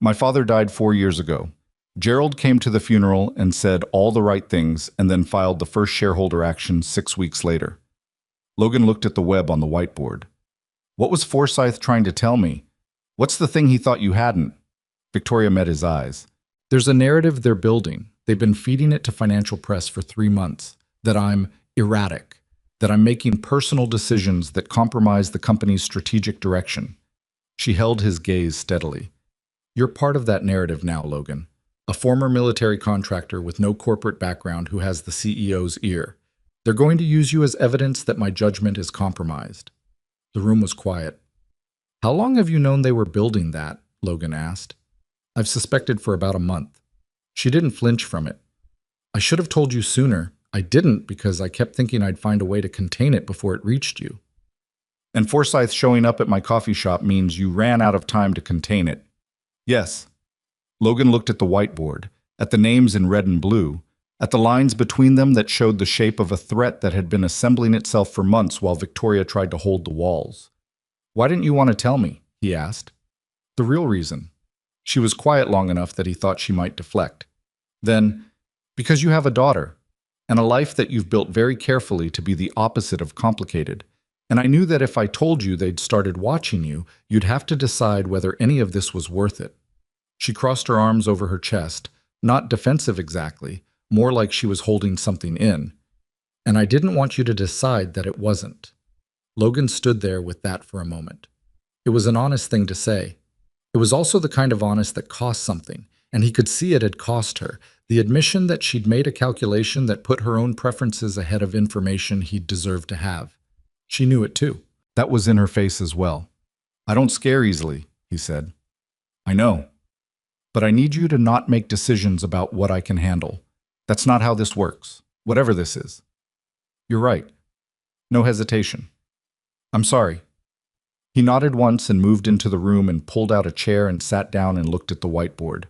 My father died 4 years ago. Gerald came to the funeral and said all the right things and then filed the first shareholder action 6 weeks later. Logan looked at the web on the whiteboard. What was Forsyth trying to tell me? What's the thing he thought you hadn't? Victoria met his eyes. There's a narrative they're building. They've been feeding it to financial press for 3 months. That I'm erratic. That I'm making personal decisions that compromise the company's strategic direction. She held his gaze steadily. You're part of that narrative now, Logan. A former military contractor with no corporate background who has the CEO's ear. They're going to use you as evidence that my judgment is compromised. The room was quiet. How long have you known they were building that? Logan asked. I've suspected for about a month. She didn't flinch from it. I should have told you sooner. I didn't because I kept thinking I'd find a way to contain it before it reached you. And Forsyth showing up at my coffee shop means you ran out of time to contain it. Yes. Logan looked at the whiteboard, at the names in red and blue, at the lines between them that showed the shape of a threat that had been assembling itself for months while Victoria tried to hold the walls. Why didn't you want to tell me? He asked. The real reason. She was quiet long enough that he thought she might deflect. Then, because you have a daughter, and a life that you've built very carefully to be the opposite of complicated. And I knew that if I told you they'd started watching you, you'd have to decide whether any of this was worth it. She crossed her arms over her chest, not defensive exactly, more like she was holding something in. And I didn't want you to decide that it wasn't. Logan stood there with that for a moment. It was an honest thing to say. It was also the kind of honest that cost something, and he could see it had cost her, the admission that she'd made a calculation that put her own preferences ahead of information he'd deserved to have. She knew it too. That was in her face as well. I don't scare easily, he said. I know. But I need you to not make decisions about what I can handle. That's not how this works, whatever this is. You're right. No hesitation. I'm sorry. He nodded once and moved into the room and pulled out a chair and sat down and looked at the whiteboard.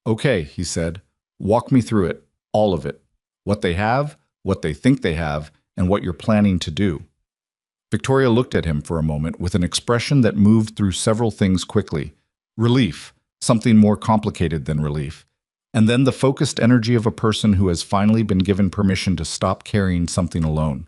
Okay, he said. Walk me through it, all of it. What they have, what they think they have, and what you're planning to do. Victoria looked at him for a moment with an expression that moved through several things quickly. Relief, something more complicated than relief. And then the focused energy of a person who has finally been given permission to stop carrying something alone.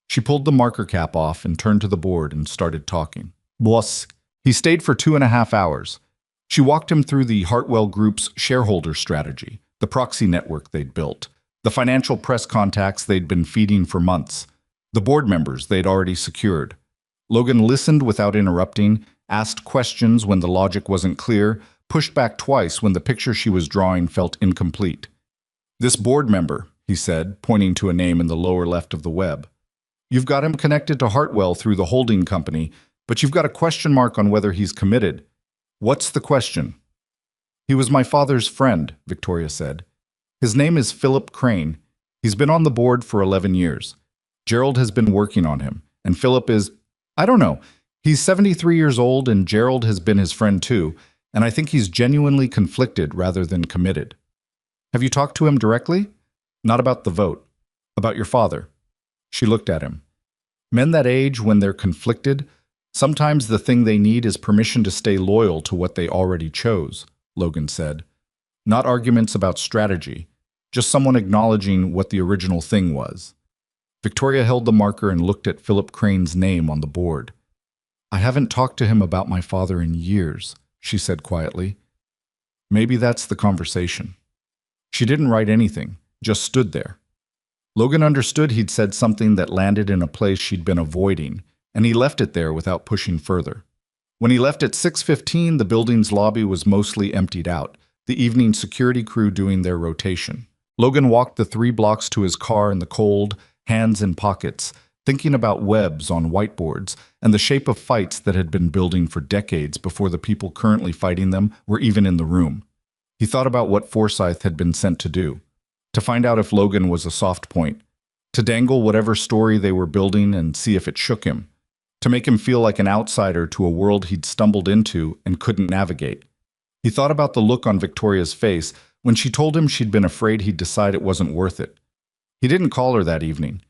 She pulled the marker cap off and turned to the board and started talking. Boss. He stayed for 2.5 hours. She walked him through the Hartwell Group's shareholder strategy, the proxy network they'd built, the financial press contacts they'd been feeding for months, the board members they'd already secured. Logan listened without interrupting, asked questions when the logic wasn't clear, pushed back twice when the picture she was drawing felt incomplete. This board member, he said, pointing to a name in the lower left of the web. You've got him connected to Hartwell through the holding company, but you've got a question mark on whether he's committed. What's the question? He was my father's friend, Victoria said. His name is Philip Crane. He's been on the board for 11 years. Gerald has been working on him, and Philip is, I don't know, He's 73 years old and Gerald has been his friend too, and I think he's genuinely conflicted rather than committed. Have you talked to him directly? Not about the vote. About your father. She looked at him. Men that age, when they're conflicted, sometimes the thing they need is permission to stay loyal to what they already chose, Logan said. Not arguments about strategy, just someone acknowledging what the original thing was. Victoria held the marker and looked at Philip Crane's name on the board. I haven't talked to him about my father in years, she said quietly. Maybe that's the conversation. She didn't write anything, just stood there. Logan understood he'd said something that landed in a place she'd been avoiding, and he left it there without pushing further. When he left at 6:15, the building's lobby was mostly emptied out, the evening security crew doing their rotation. Logan walked the 3 blocks to his car in the cold, hands in pockets, thinking about webs on whiteboards and the shape of fights that had been building for decades before the people currently fighting them were even in the room. He thought about what Forsyth had been sent to do, to find out if Logan was a soft point, to dangle whatever story they were building and see if it shook him, to make him feel like an outsider to a world he'd stumbled into and couldn't navigate. He thought about the look on Victoria's face when she told him she'd been afraid he'd decide it wasn't worth it. He didn't call her that evening.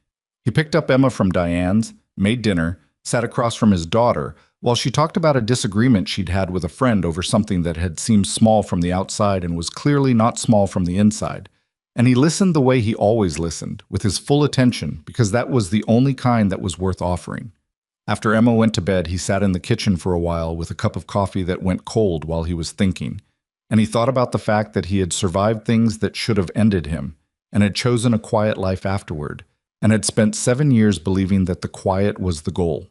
He picked up Emma from Diane's, made dinner, sat across from his daughter, while she talked about a disagreement she'd had with a friend over something that had seemed small from the outside and was clearly not small from the inside. And he listened the way he always listened, with his full attention, because that was the only kind that was worth offering. After Emma went to bed, he sat in the kitchen for a while with a cup of coffee that went cold while he was thinking. And he thought about the fact that he had survived things that should have ended him, and had chosen a quiet life afterward, and had spent 7 years believing that the quiet was the goal.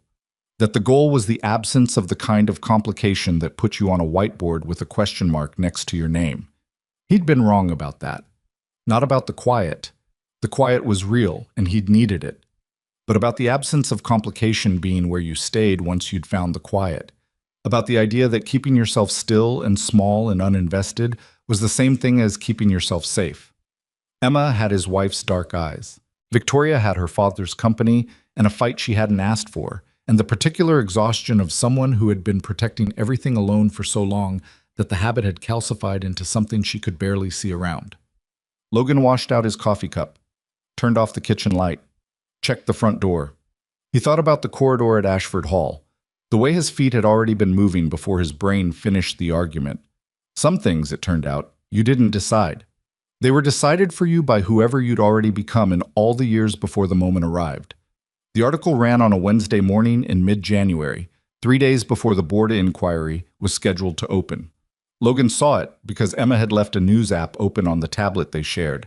That the goal was the absence of the kind of complication that put you on a whiteboard with a question mark next to your name. He'd been wrong about that. Not about the quiet. The quiet was real, and he'd needed it. But about the absence of complication being where you stayed once you'd found the quiet. About the idea that keeping yourself still and small and uninvested was the same thing as keeping yourself safe. Emma had his wife's dark eyes. Victoria had her father's company and a fight she hadn't asked for, and the particular exhaustion of someone who had been protecting everything alone for so long that the habit had calcified into something she could barely see around. Logan washed out his coffee cup, turned off the kitchen light, checked the front door. He thought about the corridor at Ashford Hall, the way his feet had already been moving before his brain finished the argument. Some things, it turned out, you didn't decide. They were decided for you by whoever you'd already become in all the years before the moment arrived. The article ran on a Wednesday morning in mid-January, 3 days before the board inquiry was scheduled to open. Logan saw it because Emma had left a news app open on the tablet they shared,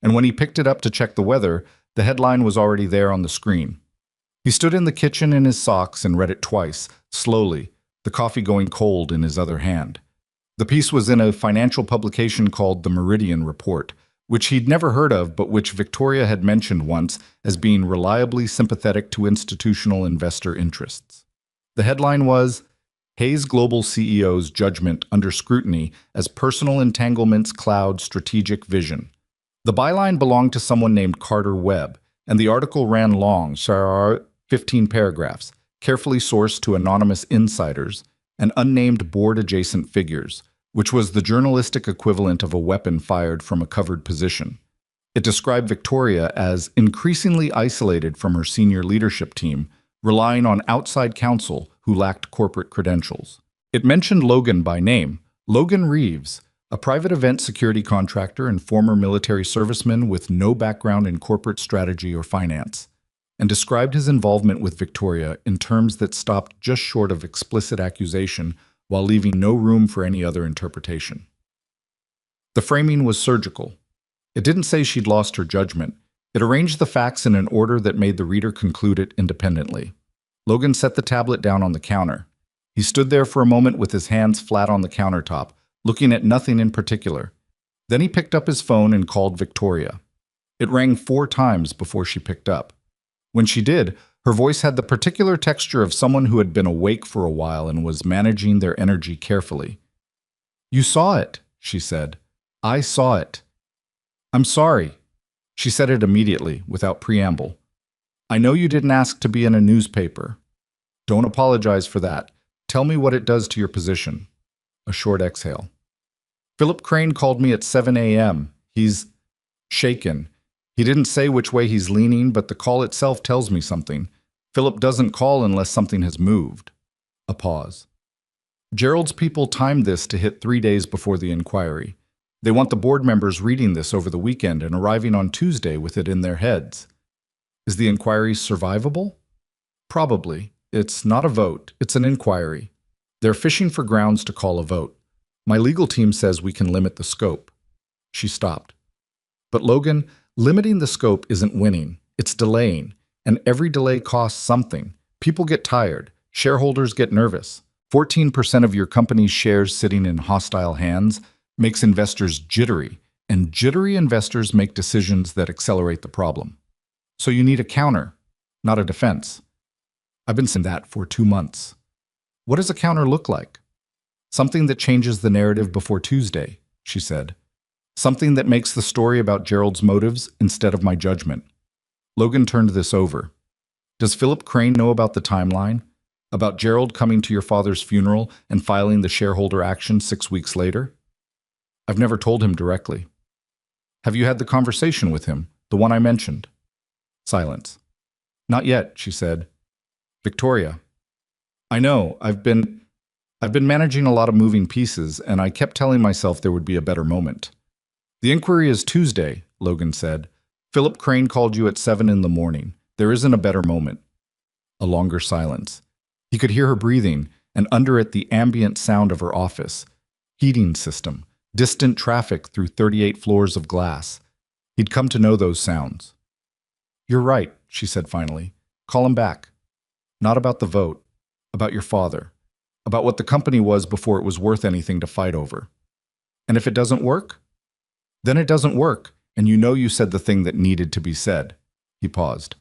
and when he picked it up to check the weather, the headline was already there on the screen. He stood in the kitchen in his socks and read it twice, slowly, the coffee going cold in his other hand. The piece was in a financial publication called the Meridian Report, which he'd never heard of but which Victoria had mentioned once as being reliably sympathetic to institutional investor interests. The headline was, Hayes Global CEO's Judgment Under Scrutiny as Personal Entanglements Cloud Strategic Vision. The byline belonged to someone named Carter Webb, and the article ran long, 15 paragraphs, carefully sourced to anonymous insiders and unnamed board-adjacent figures, which was the journalistic equivalent of a weapon fired from a covered position. It described Victoria as increasingly isolated from her senior leadership team, relying on outside counsel who lacked corporate credentials. It mentioned Logan by name, Logan Reeves, a private event security contractor and former military serviceman with no background in corporate strategy or finance, and described his involvement with Victoria in terms that stopped just short of explicit accusation while leaving no room for any other interpretation. The framing was surgical. It didn't say she'd lost her judgment. It arranged the facts in an order that made the reader conclude it independently. Logan set the tablet down on the counter. He stood there for a moment with his hands flat on the countertop, looking at nothing in particular. Then he picked up his phone and called Victoria. It rang 4 times before she picked up. When she did, her voice had the particular texture of someone who had been awake for a while and was managing their energy carefully. "You saw it," she said. "I saw it." "I'm sorry." She said it immediately, without preamble. "I know you didn't ask to be in a newspaper." Don't apologize for that. Tell me what it does to your position. A short exhale. Philip Crane called me at 7 a.m. He's shaken. He didn't say which way he's leaning, but the call itself tells me something. Philip doesn't call unless something has moved. A pause. Gerald's people timed this to hit 3 days before the inquiry. They want the board members reading this over the weekend and arriving on Tuesday with it in their heads. Is the inquiry survivable? Probably. It's not a vote, it's an inquiry. They're fishing for grounds to call a vote. My legal team says we can limit the scope. She stopped. But Logan, limiting the scope isn't winning, it's delaying. And every delay costs something. People get tired. Shareholders get nervous. 14% of your company's shares sitting in hostile hands makes investors jittery, and jittery investors make decisions that accelerate the problem. So you need a counter, not a defense. I've been saying that for 2 months. What does a counter look like? Something that changes the narrative before Tuesday, she said. Something that makes the story about Gerald's motives instead of my judgment. Logan turned this over. Does Philip Crane know about the timeline? About Gerald coming to your father's funeral and filing the shareholder action 6 weeks later? I've never told him directly. Have you had the conversation with him, the one I mentioned? Silence. Not yet, she said. Victoria. I know, I've been managing a lot of moving pieces, and I kept telling myself there would be a better moment. The inquiry is Tuesday, Logan said. Philip Crane called you at 7 in the morning. There isn't a better moment. A longer silence. He could hear her breathing, and under it the ambient sound of her office. Heating system. Distant traffic through 38 floors of glass. He'd come to know those sounds. You're right, she said finally. Call him back. Not about the vote. About your father. About what the company was before it was worth anything to fight over. And if it doesn't work? Then it doesn't work, and you know you said the thing that needed to be said. He paused.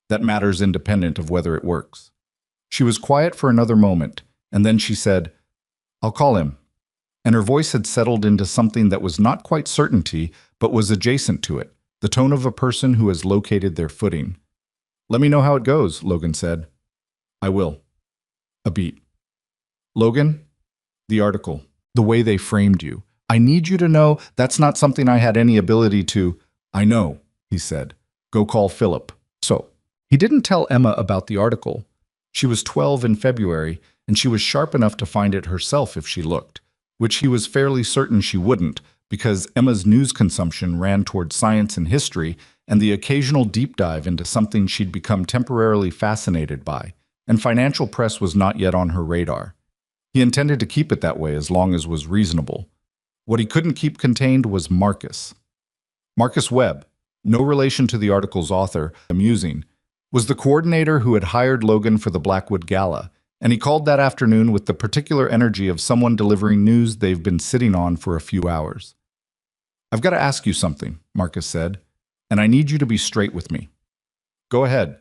That matters independent of whether it works. She was quiet for another moment, and then she said, I'll call him. And her voice had settled into something that was not quite certainty, but was adjacent to it, the tone of a person who has located their footing. Let me know how it goes, Logan said. I will. A beat. Logan, the article, the way they framed you. I need you to know that's not something I had any ability to. I know, he said. Go call Philip. So, he didn't tell Emma about the article. She was 12 in February, and she was sharp enough to find it herself if she looked, which he was fairly certain she wouldn't, because Emma's news consumption ran toward science and history and the occasional deep dive into something she'd become temporarily fascinated by, and financial press was not yet on her radar. He intended to keep it that way as long as was reasonable. What he couldn't keep contained was Marcus. Marcus Webb, no relation to the article's author, amusing, was the coordinator who had hired Logan for the Blackwood Gala, and he called that afternoon with the particular energy of someone delivering news they've been sitting on for a few hours. I've got to ask you something, Marcus said, and I need you to be straight with me. Go ahead.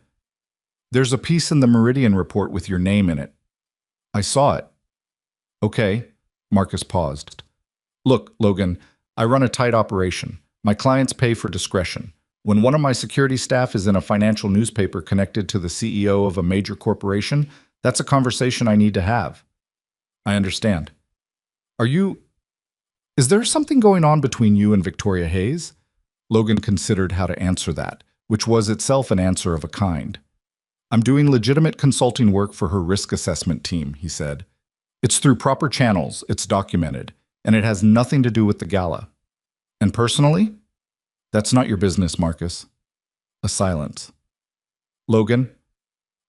There's a piece in the Meridian report with your name in it. I saw it. Okay, Marcus paused. Look, Logan, I run a tight operation. My clients pay for discretion. When one of my security staff is in a financial newspaper connected to the CEO of a major corporation, that's a conversation I need to have. I understand. Is there something going on between you and Victoria Hayes? Logan considered how to answer that, which was itself an answer of a kind. I'm doing legitimate consulting work for her risk assessment team, he said. It's through proper channels, it's documented, and it has nothing to do with the gala. And personally? That's not your business, Marcus. A silence. Logan,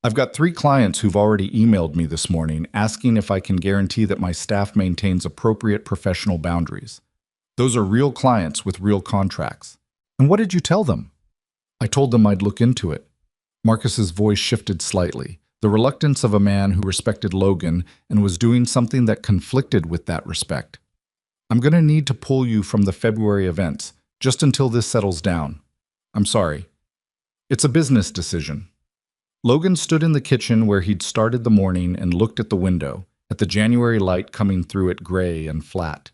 I've got 3 clients who've already emailed me this morning asking if I can guarantee that my staff maintains appropriate professional boundaries. Those are real clients with real contracts. And what did you tell them? I told them I'd look into it. Marcus's voice shifted slightly, the reluctance of a man who respected Logan and was doing something that conflicted with that respect. I'm going to need to pull you from the February events, just until this settles down. I'm sorry. It's a business decision. Logan stood in the kitchen where he'd started the morning and looked at the window, at the January light coming through it gray and flat.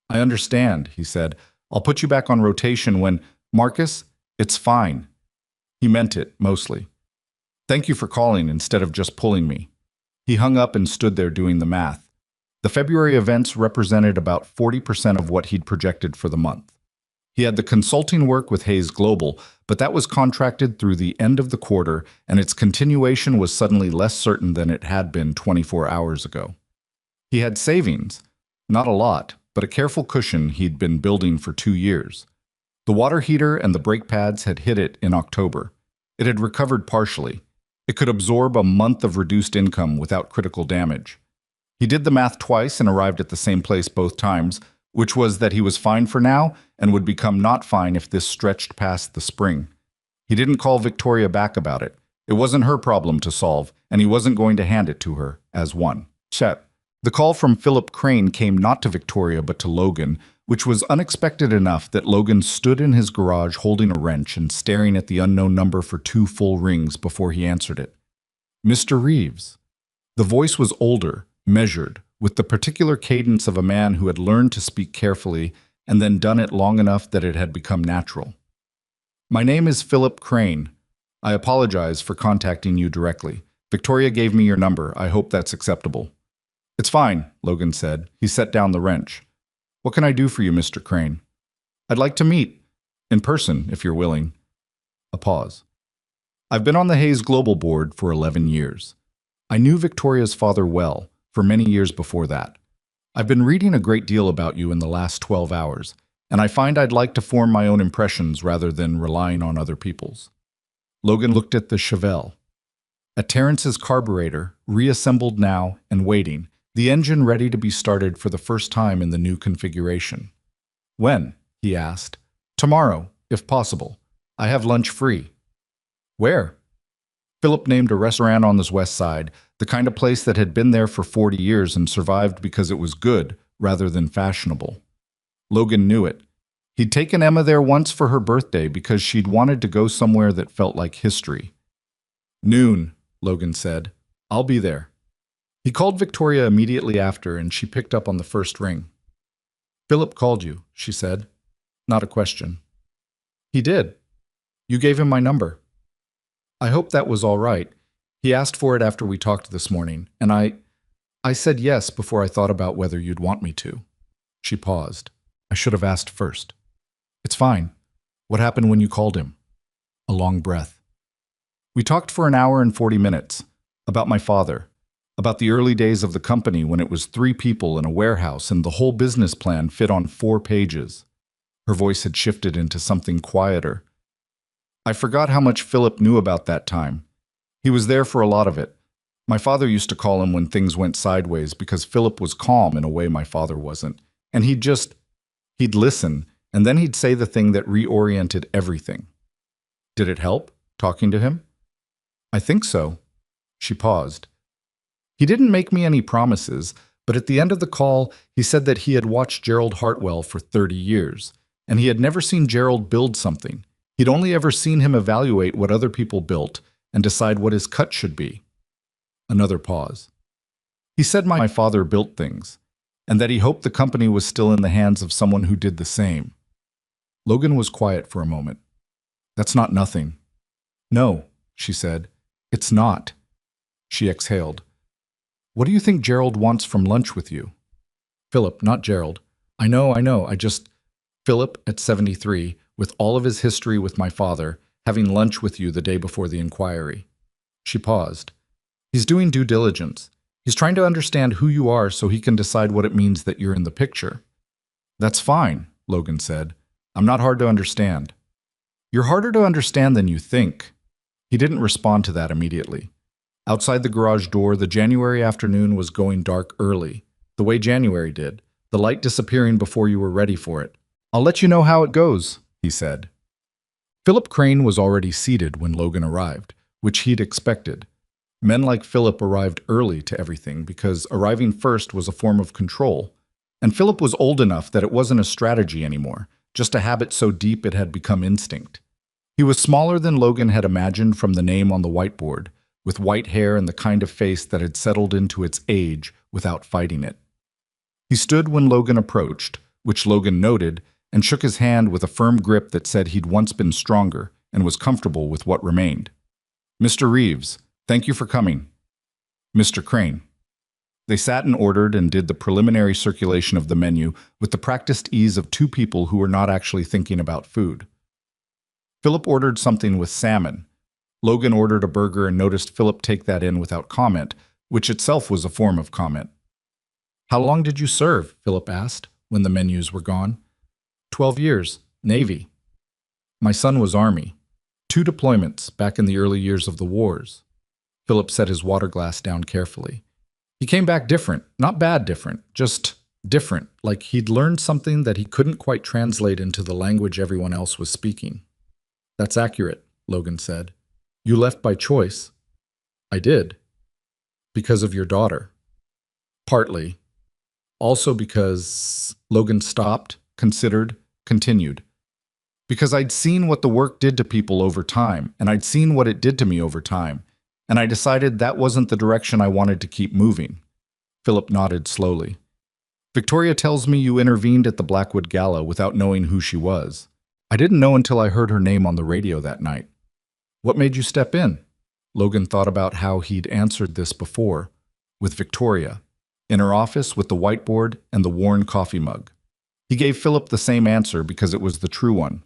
I understand, he said. I'll put you back on rotation when… Marcus, it's fine. He meant it, mostly. Thank you for calling instead of just pulling me. He hung up and stood there doing the math. The February events represented about 40% of what he'd projected for the month. He had the consulting work with Hayes Global, but that was contracted through the end of the quarter, and its continuation was suddenly less certain than it had been 24 hours ago. He had savings, not a lot, but a careful cushion he'd been building for 2 years. The water heater and the brake pads had hit it in October. It had recovered partially. It could absorb a month of reduced income without critical damage. He did the math twice and arrived at the same place both times, which was that he was fine for now and would become not fine if this stretched past the spring. He didn't call Victoria back about it. It wasn't her problem to solve, and he wasn't going to hand it to her as one. Chet. The call from Philip Crane came not to Victoria but to Logan, which was unexpected enough that Logan stood in his garage holding a wrench and staring at the unknown number for 2 full rings before he answered it. Mr. Reeves. The voice was older, measured, with the particular cadence of a man who had learned to speak carefully and then done it long enough that it had become natural. My name is Philip Crane. I apologize for contacting you directly. Victoria gave me your number. I hope that's acceptable. It's fine, Logan said. He set down the wrench. What can I do for you, Mr. Crane? I'd like to meet. In person, if you're willing. A pause. I've been on the Hayes Global Board for 11 years. I knew Victoria's father well, for many years before that. I've been reading a great deal about you in the last 12 hours, and I find I'd like to form my own impressions rather than relying on other people's. Logan looked at the Chevelle. At Terrence's carburetor, reassembled now and waiting, the engine ready to be started for the first time in the new configuration. When? He asked. Tomorrow, if possible. I have lunch free. Where? Philip named a restaurant on the west side, the kind of place that had been there for 40 years and survived because it was good rather than fashionable. Logan knew it. He'd taken Emma there once for her birthday because she'd wanted to go somewhere that felt like history. Noon, Logan said. I'll be there. He called Victoria immediately after, and she picked up on the first ring. Philip called you, she said. Not a question. He did. You gave him my number. I hope that was all right. He asked for it after we talked this morning, and I said yes before I thought about whether you'd want me to. She paused. I should have asked first. It's fine. What happened when you called him? A long breath. We talked for an hour and 40 minutes. About my father. About the early days of the company when it was 3 people in a warehouse and the whole business plan fit on 4 pages. Her voice had shifted into something quieter. I forgot how much Philip knew about that time. He was there for a lot of it. My father used to call him when things went sideways because Philip was calm in a way my father wasn't. And he'd listen, and then he'd say the thing that reoriented everything. Did it help, talking to him? I think so. She paused. He didn't make me any promises, but at the end of the call, he said that he had watched Gerald Hartwell for 30 years, and he had never seen Gerald build something. He'd only ever seen him evaluate what other people built and decide what his cut should be. Another pause. He said my father built things, and that he hoped the company was still in the hands of someone who did the same. Logan was quiet for a moment. That's not nothing. No, she said. It's not. She exhaled. What do you think Gerald wants from lunch with you? Philip, not Gerald. I know, Philip, at 73, with all of his history with my father, having lunch with you the day before the inquiry. She paused. He's doing due diligence. He's trying to understand who you are so he can decide what it means that you're in the picture. That's fine, Logan said. I'm not hard to understand. You're harder to understand than you think. He didn't respond to that immediately. Outside the garage door, the January afternoon was going dark early, the way January did, the light disappearing before you were ready for it. I'll let you know how it goes, he said. Philip Crane was already seated when Logan arrived, which he'd expected. Men like Philip arrived early to everything because arriving first was a form of control, and Philip was old enough that it wasn't a strategy anymore, just a habit so deep it had become instinct. He was smaller than Logan had imagined from the name on the whiteboard, with white hair and the kind of face that had settled into its age without fighting it. He stood when Logan approached, which Logan noted, and shook his hand with a firm grip that said he'd once been stronger and was comfortable with what remained. Mr. Reeves, thank you for coming. Mr. Crane. They sat and ordered and did the preliminary circulation of the menu with the practiced ease of two people who were not actually thinking about food. Philip ordered something with salmon. Logan ordered a burger and noticed Philip take that in without comment, which itself was a form of comment. "How long did you serve?" Philip asked, when the menus were gone. 12 years, Navy. My son was Army. 2 deployments back in the early years of the wars. Philip set his water glass down carefully. He came back different, not bad different, just different, like he'd learned something that he couldn't quite translate into the language everyone else was speaking. "That's accurate," Logan said. "You left by choice." "I did." "Because of your daughter." "Partly. Also because..." Logan stopped, considered, continued. "Because I'd seen what the work did to people over time, and I'd seen what it did to me over time, and I decided that wasn't the direction I wanted to keep moving." Philip nodded slowly. "Victoria tells me you intervened at the Blackwood Gala without knowing who she was. I didn't know until I heard her name on the radio that night. What made you step in?" Logan thought about how he'd answered this before, with Victoria, in her office with the whiteboard and the worn coffee mug. He gave Philip the same answer because it was the true one.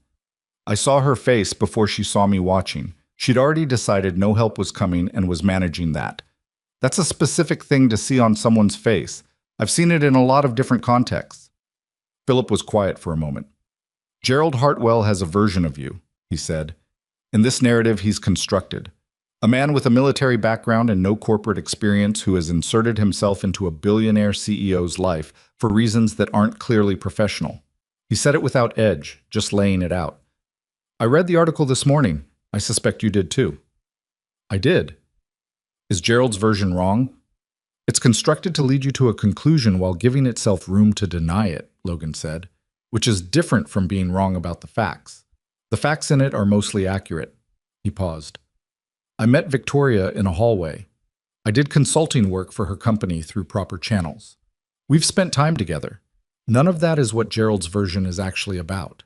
"I saw her face before she saw me watching. She'd already decided no help was coming and was managing that. That's a specific thing to see on someone's face. I've seen it in a lot of different contexts." Philip was quiet for a moment. "Gerald Hartwell has a version of you," he said. "In this narrative he's constructed. A man with a military background and no corporate experience who has inserted himself into a billionaire CEO's life for reasons that aren't clearly professional. He said it without edge, just laying it out. I read the article this morning. I suspect you did too." "I did." "Is Gerald's version wrong?" "It's constructed to lead you to a conclusion while giving itself room to deny it," Logan said, "which is different from being wrong about the facts. The facts in it are mostly accurate." He paused. "I met Victoria in a hallway. I did consulting work for her company through proper channels. We've spent time together. None of that is what Gerald's version is actually about."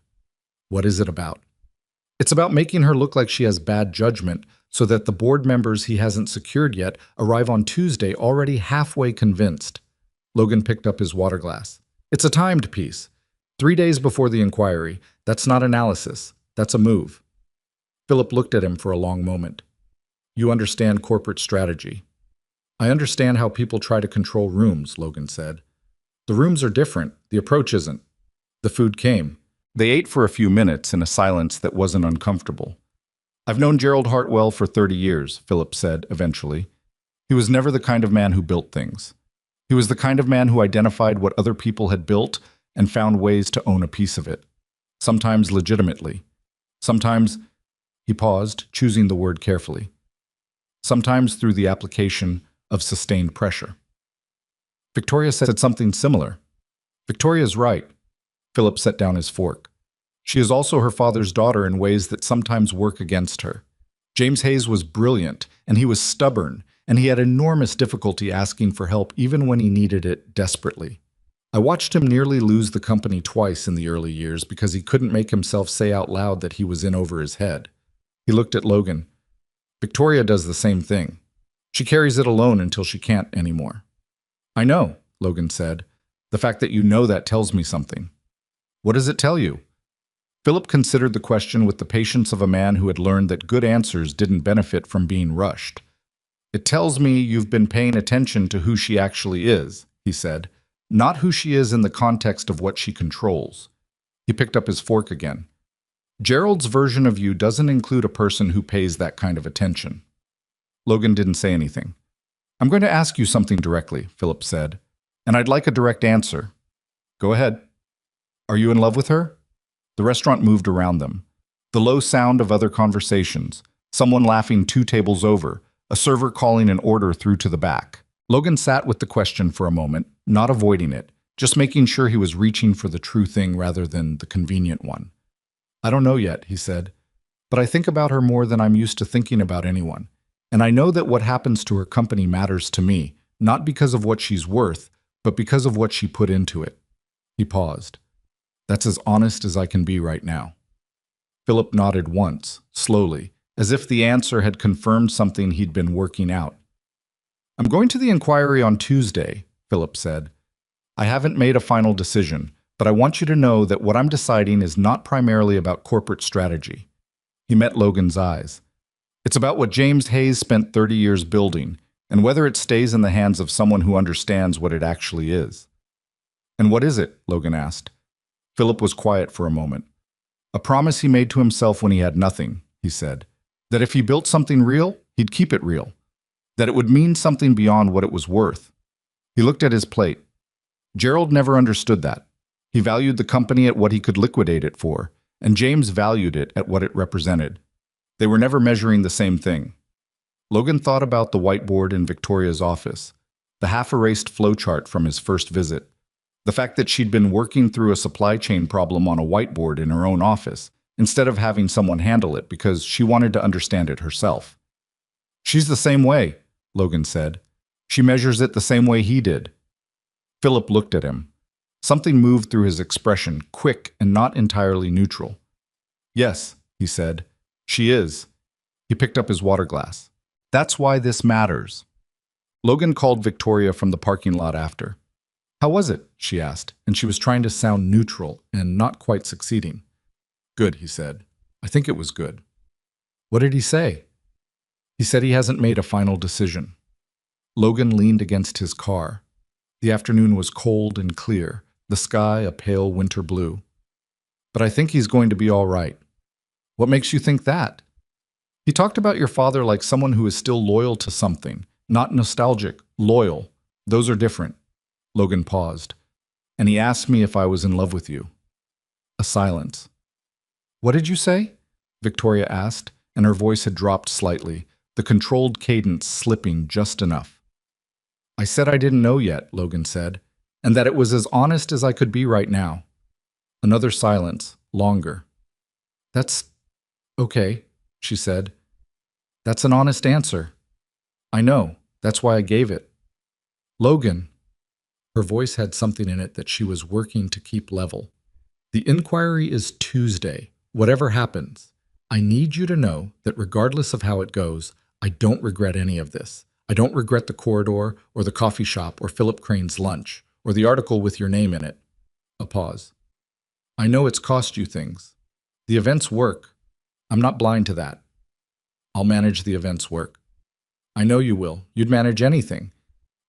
"What is it about?" "It's about making her look like she has bad judgment so that the board members he hasn't secured yet arrive on Tuesday already halfway convinced." Logan picked up his water glass. "It's a timed piece. 3 days before the inquiry. That's not analysis. That's a move." Philip looked at him for a long moment. "You understand corporate strategy." "I understand how people try to control rooms," Logan said. "The rooms are different. The approach isn't." The food came. They ate for a few minutes in a silence that wasn't uncomfortable. "I've known Gerald Hartwell for 30 years, Philip said eventually. "He was never the kind of man who built things. He was the kind of man who identified what other people had built and found ways to own a piece of it. Sometimes legitimately. Sometimes," he paused, choosing the word carefully, "sometimes through the application of sustained pressure." Victoria said something similar. "Victoria's right." Philip set down his fork. "She is also her father's daughter in ways that sometimes work against her. James Hayes was brilliant, and he was stubborn, and he had enormous difficulty asking for help even when he needed it desperately. I watched him nearly lose the company twice in the early years because he couldn't make himself say out loud that he was in over his head." He looked at Logan. "Victoria does the same thing. She carries it alone until she can't anymore." "I know," Logan said. "The fact that you know that tells me something." "What does it tell you?" Philip considered the question with the patience of a man who had learned that good answers didn't benefit from being rushed. "It tells me you've been paying attention to who she actually is," he said, "not who she is in the context of what she controls." He picked up his fork again. "Gerald's version of you doesn't include a person who pays that kind of attention." Logan didn't say anything. "I'm going to ask you something directly," Philip said, "and I'd like a direct answer." "Go ahead." "Are you in love with her?" The restaurant moved around them. The low sound of other conversations, someone laughing 2 tables over, a server calling an order through to the back. Logan sat with the question for a moment, not avoiding it, just making sure he was reaching for the true thing rather than the convenient one. "I don't know yet," he said, "but I think about her more than I'm used to thinking about anyone. And I know that what happens to her company matters to me, not because of what she's worth, but because of what she put into it." He paused. "That's as honest as I can be right now." Philip nodded once, slowly, as if the answer had confirmed something he'd been working out. I'm going to the inquiry on Tuesday, Philip said. I haven't made a final decision, but I want you to know that what I'm deciding is not primarily about corporate strategy. He met Logan's eyes. It's about what James Hayes spent 30 years building, and whether it stays in the hands of someone who understands what it actually is. And what is it? Logan asked. Philip was quiet for a moment. A promise he made to himself when he had nothing, he said. That if he built something real, he'd keep it real. That it would mean something beyond what it was worth. He looked at his plate. Gerald never understood that. He valued the company at what he could liquidate it for, and James valued it at what it represented. They were never measuring the same thing. Logan thought about the whiteboard in Victoria's office, the half-erased flowchart from his first visit, the fact that she'd been working through a supply chain problem on a whiteboard in her own office, instead of having someone handle it because she wanted to understand it herself. She's the same way, Logan said. She measures it the same way he did. Philip looked at him. Something moved through his expression, quick and not entirely neutral. Yes, he said. She is. He picked up his water glass. That's why this matters. Logan called Victoria from the parking lot after. How was it? She asked, and she was trying to sound neutral and not quite succeeding. Good, he said. I think it was good. What did he say? He said he hasn't made a final decision. Logan leaned against his car. The afternoon was cold and clear, the sky a pale winter blue. But I think he's going to be all right. What makes you think that? He talked about your father like someone who is still loyal to something, not nostalgic, loyal. Those are different. Logan paused, and he asked me if I was in love with you. A silence. What did you say? Victoria asked, and her voice had dropped slightly, the controlled cadence slipping just enough. I said I didn't know yet, Logan said, and that it was as honest as I could be right now. Another silence, longer. That's okay, she said. That's an honest answer. I know, that's why I gave it. Logan. Her voice had something in it that she was working to keep level. The inquiry is Tuesday. Whatever happens, I need you to know that regardless of how it goes, I don't regret any of this. I don't regret the corridor, or the coffee shop, or Philip Crane's lunch, or the article with your name in it. A pause. I know it's cost you things. The events work. I'm not blind to that. I'll manage the events work. I know you will. You'd manage anything.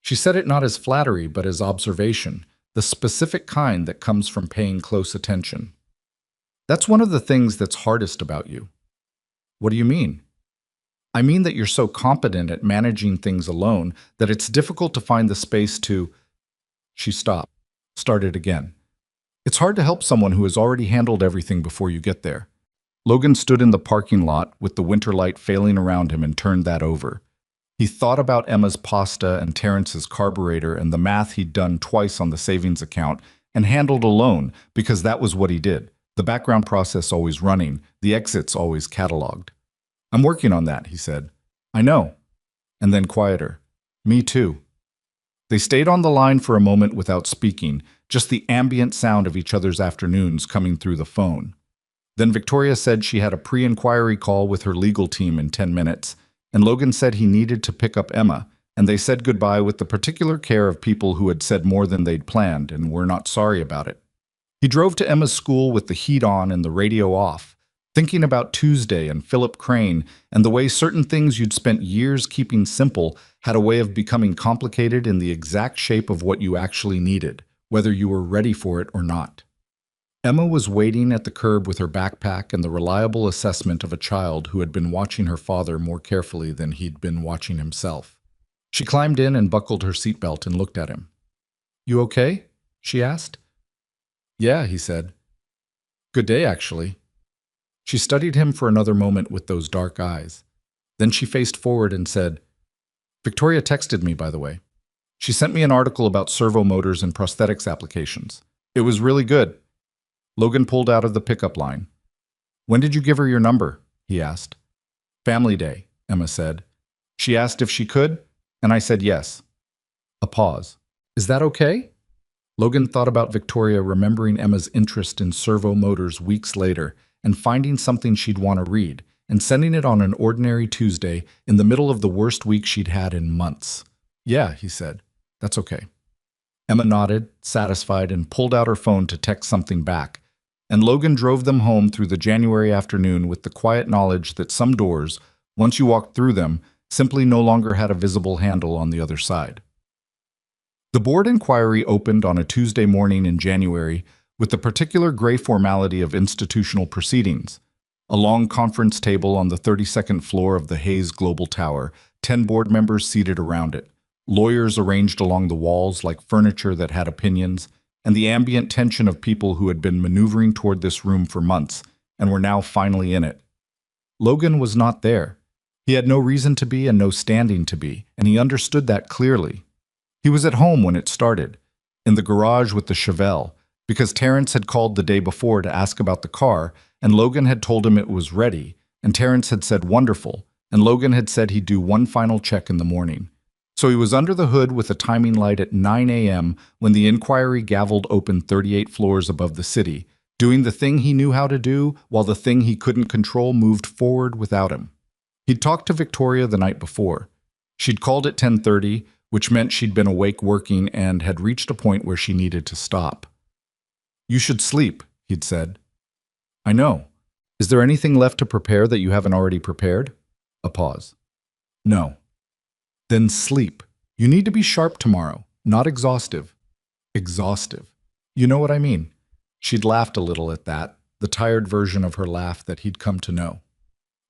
She said it not as flattery, but as observation, the specific kind that comes from paying close attention. That's one of the things that's hardest about you. What do you mean? I mean that you're so competent at managing things alone that it's difficult to find the space to... She stopped, started again. It's hard to help someone who has already handled everything before you get there. Logan stood in the parking lot with the winter light failing around him and turned that over. He thought about Emma's pasta and Terrence's carburetor and the math he'd done twice on the savings account and handled alone because that was what he did. The background process always running, the exits always cataloged. I'm working on that, he said. I know. And then quieter. Me too. They stayed on the line for a moment without speaking, just the ambient sound of each other's afternoons coming through the phone. Then Victoria said she had a pre-inquiry call with her legal team in 10 minutes, and Logan said he needed to pick up Emma, and they said goodbye with the particular care of people who had said more than they'd planned and were not sorry about it. He drove to Emma's school with the heat on and the radio off, thinking about Tuesday and Philip Crane and the way certain things you'd spent years keeping simple had a way of becoming complicated in the exact shape of what you actually needed, whether you were ready for it or not. Emma was waiting at the curb with her backpack and the reliable assessment of a child who had been watching her father more carefully than he'd been watching himself. She climbed in and buckled her seatbelt and looked at him. You okay? She asked. Yeah, he said. Good day, actually. She studied him for another moment with those dark eyes. Then she faced forward and said, Victoria texted me, by the way. She sent me an article about servo motors and prosthetics applications. It was really good. Logan pulled out of the pickup line. When did you give her your number? He asked. Family Day, Emma said. She asked if she could, and I said yes. A pause. Is that okay? Logan thought about Victoria remembering Emma's interest in servo motors weeks later and finding something she'd want to read and sending it on an ordinary Tuesday in the middle of the worst week she'd had in months. Yeah, he said. That's okay. Emma nodded, satisfied, and pulled out her phone to text something back. And Logan drove them home through the January afternoon with the quiet knowledge that some doors, once you walked through them, simply no longer had a visible handle on the other side. The board inquiry opened on a Tuesday morning in January with the particular gray formality of institutional proceedings. A long conference table on the 32nd floor of the Hayes Global Tower, 10 board members seated around it, lawyers arranged along the walls like furniture that had opinions, and the ambient tension of people who had been maneuvering toward this room for months and were now finally in it. Logan was not there. He had no reason to be and no standing to be, and he understood that clearly. He was at home when it started, in the garage with the Chevelle, because Terrence had called the day before to ask about the car, and Logan had told him it was ready, and Terrence had said wonderful, and Logan had said he'd do one final check in the morning. So he was under the hood with a timing light at 9 a.m. when the inquiry gavelled open 38 floors above the city, doing the thing he knew how to do while the thing he couldn't control moved forward without him. He'd talked to Victoria the night before. She'd called at 10:30, which meant she'd been awake working and had reached a point where she needed to stop. "You should sleep," he'd said. "I know. Is there anything left to prepare that you haven't already prepared?" A pause. "No." "Then sleep. You need to be sharp tomorrow, not exhaustive." "Exhaustive. You know what I mean." She'd laughed a little at that, the tired version of her laugh that he'd come to know.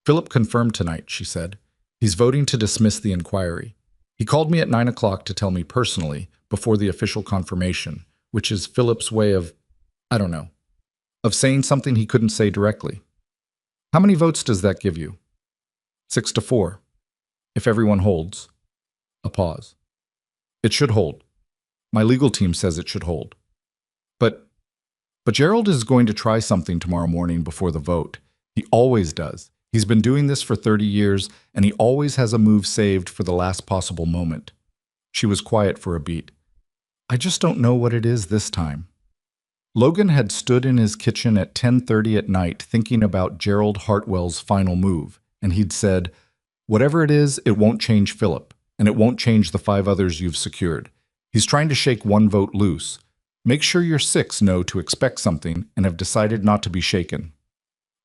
"Philip confirmed tonight," she said. "He's voting to dismiss the inquiry. He called me at 9 o'clock to tell me personally, before the official confirmation, which is Philip's way of, I don't know, of saying something he couldn't say directly." "How many votes does that give you?" 6-4. If everyone holds." A pause. "It should hold. My legal team says it should hold. But Gerald is going to try something tomorrow morning before the vote. He always does. He's been doing this for 30 years, and he always has a move saved for the last possible moment." She was quiet for a beat. "I just don't know what it is this time." Logan had stood in his kitchen at 10:30 at night thinking about Gerald Hartwell's final move, and he'd said, "Whatever it is, it won't change Philip, and it won't change the 5 others you've secured. He's trying to shake one vote loose. Make sure your 6 know to expect something and have decided not to be shaken."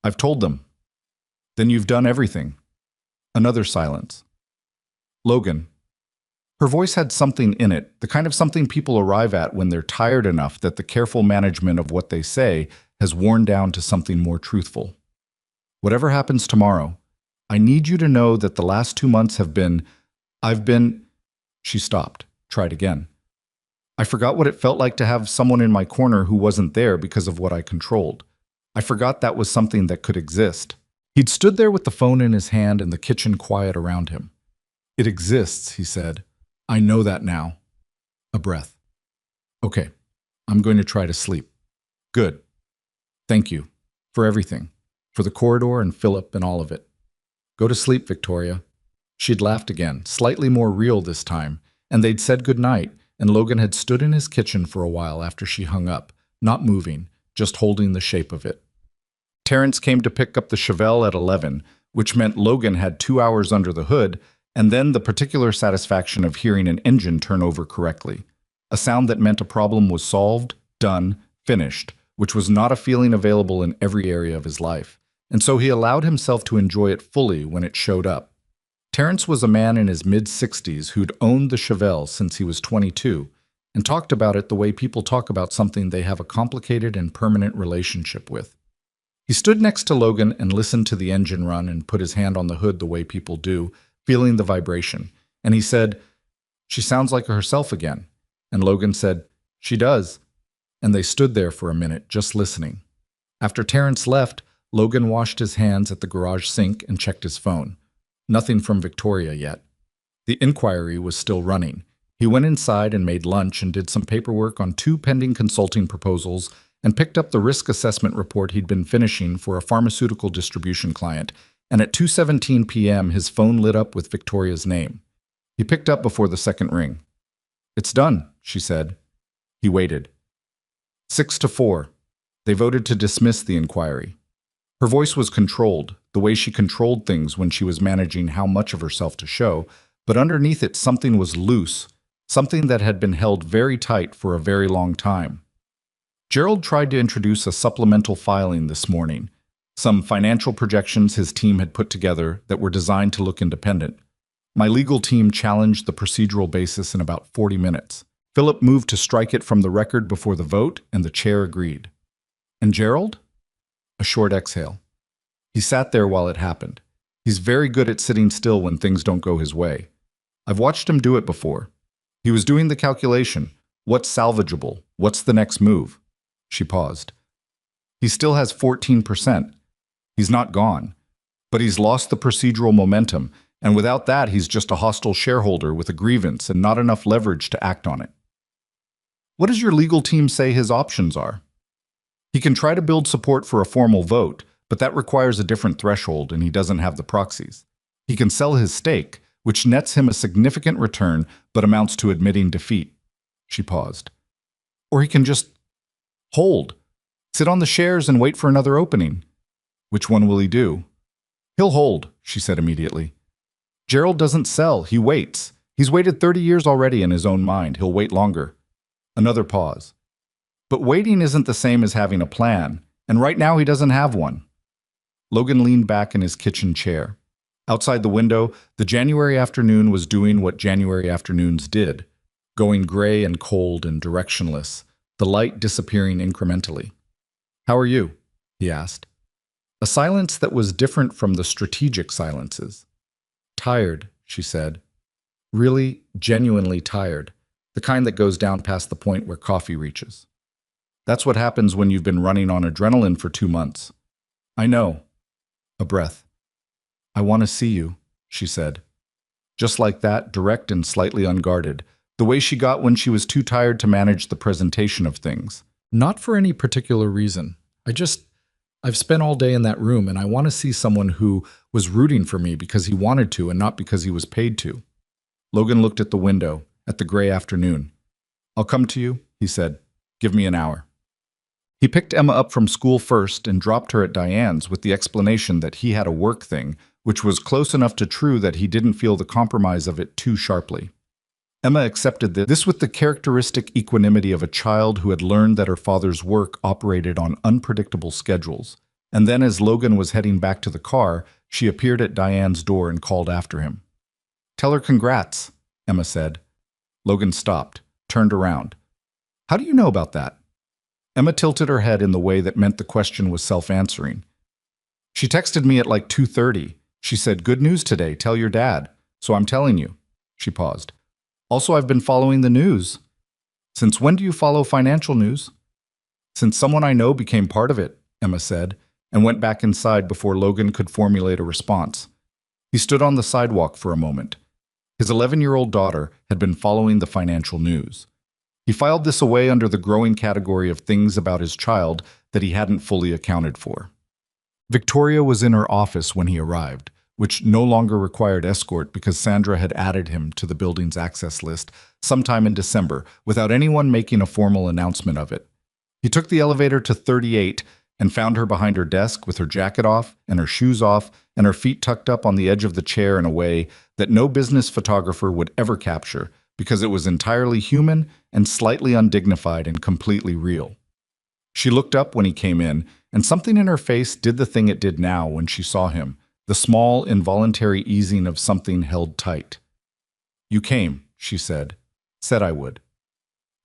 "I've told them." "Then you've done everything." Another silence. "Logan." Her voice had something in it, the kind of something people arrive at when they're tired enough that the careful management of what they say has worn down to something more truthful. "Whatever happens tomorrow, I need you to know that the last 2 months I've been." She stopped, tried again. "I forgot what it felt like to have someone in my corner who wasn't there because of what I controlled. I forgot that was something that could exist." He'd stood there with the phone in his hand and the kitchen quiet around him. "It exists," he said. "I know that now." A breath. "Okay, I'm going to try to sleep." "Good. Thank you. For everything. For the corridor and Philip and all of it." "Go to sleep, Victoria." She'd laughed again, slightly more real this time, and they'd said goodnight, and Logan had stood in his kitchen for a while after she hung up, not moving, just holding the shape of it. Terrence came to pick up the Chevelle at 11, which meant Logan had 2 hours under the hood, and then the particular satisfaction of hearing an engine turn over correctly. A sound that meant a problem was solved, done, finished, which was not a feeling available in every area of his life. And so he allowed himself to enjoy it fully when it showed up. Terrence was a man in his mid-60s who'd owned the Chevelle since he was 22, and talked about it the way people talk about something they have a complicated and permanent relationship with. He stood next to Logan and listened to the engine run and put his hand on the hood the way people do, feeling the vibration. And he said, "She sounds like herself again." And Logan said, "She does." And they stood there for a minute, just listening. After Terrence left, Logan washed his hands at the garage sink and checked his phone. Nothing from Victoria yet. The inquiry was still running. He went inside and made lunch and did some paperwork on 2 pending consulting proposals and picked up the risk assessment report he'd been finishing for a pharmaceutical distribution client, and at 2:17 p.m. his phone lit up with Victoria's name. He picked up before the second ring. "It's done," she said. He waited. 6-4. They voted to dismiss the inquiry. Her voice was controlled, the way she controlled things when she was managing how much of herself to show, but underneath it something was loose, something that had been held very tight for a very long time. Gerald tried to introduce a supplemental filing this morning, some financial projections his team had put together that were designed to look independent. My legal team challenged the procedural basis in about 40 minutes. Philip moved to strike it from the record before the vote, and the chair agreed. And Gerald? A short exhale. He sat there while it happened. He's very good at sitting still when things don't go his way. I've watched him do it before. He was doing the calculation. What's salvageable? What's the next move? She paused. He still has 14%. He's not gone. But he's lost the procedural momentum, and without that, he's just a hostile shareholder with a grievance and not enough leverage to act on it. What does your legal team say his options are? He can try to build support for a formal vote, but that requires a different threshold and he doesn't have the proxies. He can sell his stake, which nets him a significant return but amounts to admitting defeat. She paused. Or he can just hold, sit on the shares and wait for another opening. Which one will he do? He'll hold, she said immediately. Gerald doesn't sell, he waits. He's waited 30 years already in his own mind. He'll wait longer. Another pause. But waiting isn't the same as having a plan, and right now he doesn't have one. Logan leaned back in his kitchen chair. Outside the window, the January afternoon was doing what January afternoons did, going gray and cold and directionless, the light disappearing incrementally. How are you? He asked. A silence that was different from the strategic silences. Tired, she said. Really, genuinely tired. The kind that goes down past the point where coffee reaches. That's what happens when you've been running on adrenaline for 2 months. I know. A breath. I want to see you, she said. Just like that, direct and slightly unguarded, the way she got when she was too tired to manage the presentation of things. Not for any particular reason. I've spent all day in that room and I want to see someone who was rooting for me because he wanted to and not because he was paid to. Logan looked at the window, at the gray afternoon. I'll come to you, he said. Give me an hour. He picked Emma up from school first and dropped her at Diane's with the explanation that he had a work thing, which was close enough to true that he didn't feel the compromise of it too sharply. Emma accepted this with the characteristic equanimity of a child who had learned that her father's work operated on unpredictable schedules. And then as Logan was heading back to the car, she appeared at Diane's door and called after him. Tell her congrats, Emma said. Logan stopped, turned around. How do you know about that? Emma tilted her head in the way that meant the question was self-answering. She texted me at like 2:30. She said, good news today, tell your dad. So I'm telling you. She paused. Also, I've been following the news. Since when do you follow financial news? Since someone I know became part of it, Emma said, and went back inside before Logan could formulate a response. He stood on the sidewalk for a moment. His 11-year-old daughter had been following the financial news. He filed this away under the growing category of things about his child that he hadn't fully accounted for. Victoria was in her office when he arrived, which no longer required escort because Sandra had added him to the building's access list sometime in December without anyone making a formal announcement of it. He took the elevator to 38 and found her behind her desk with her jacket off and her shoes off and her feet tucked up on the edge of the chair in a way that no business photographer would ever capture because it was entirely human and slightly undignified and completely real. She looked up when he came in, and something in her face did the thing it did now when she saw him, the small, involuntary easing of something held tight. You came, she said. Said I would.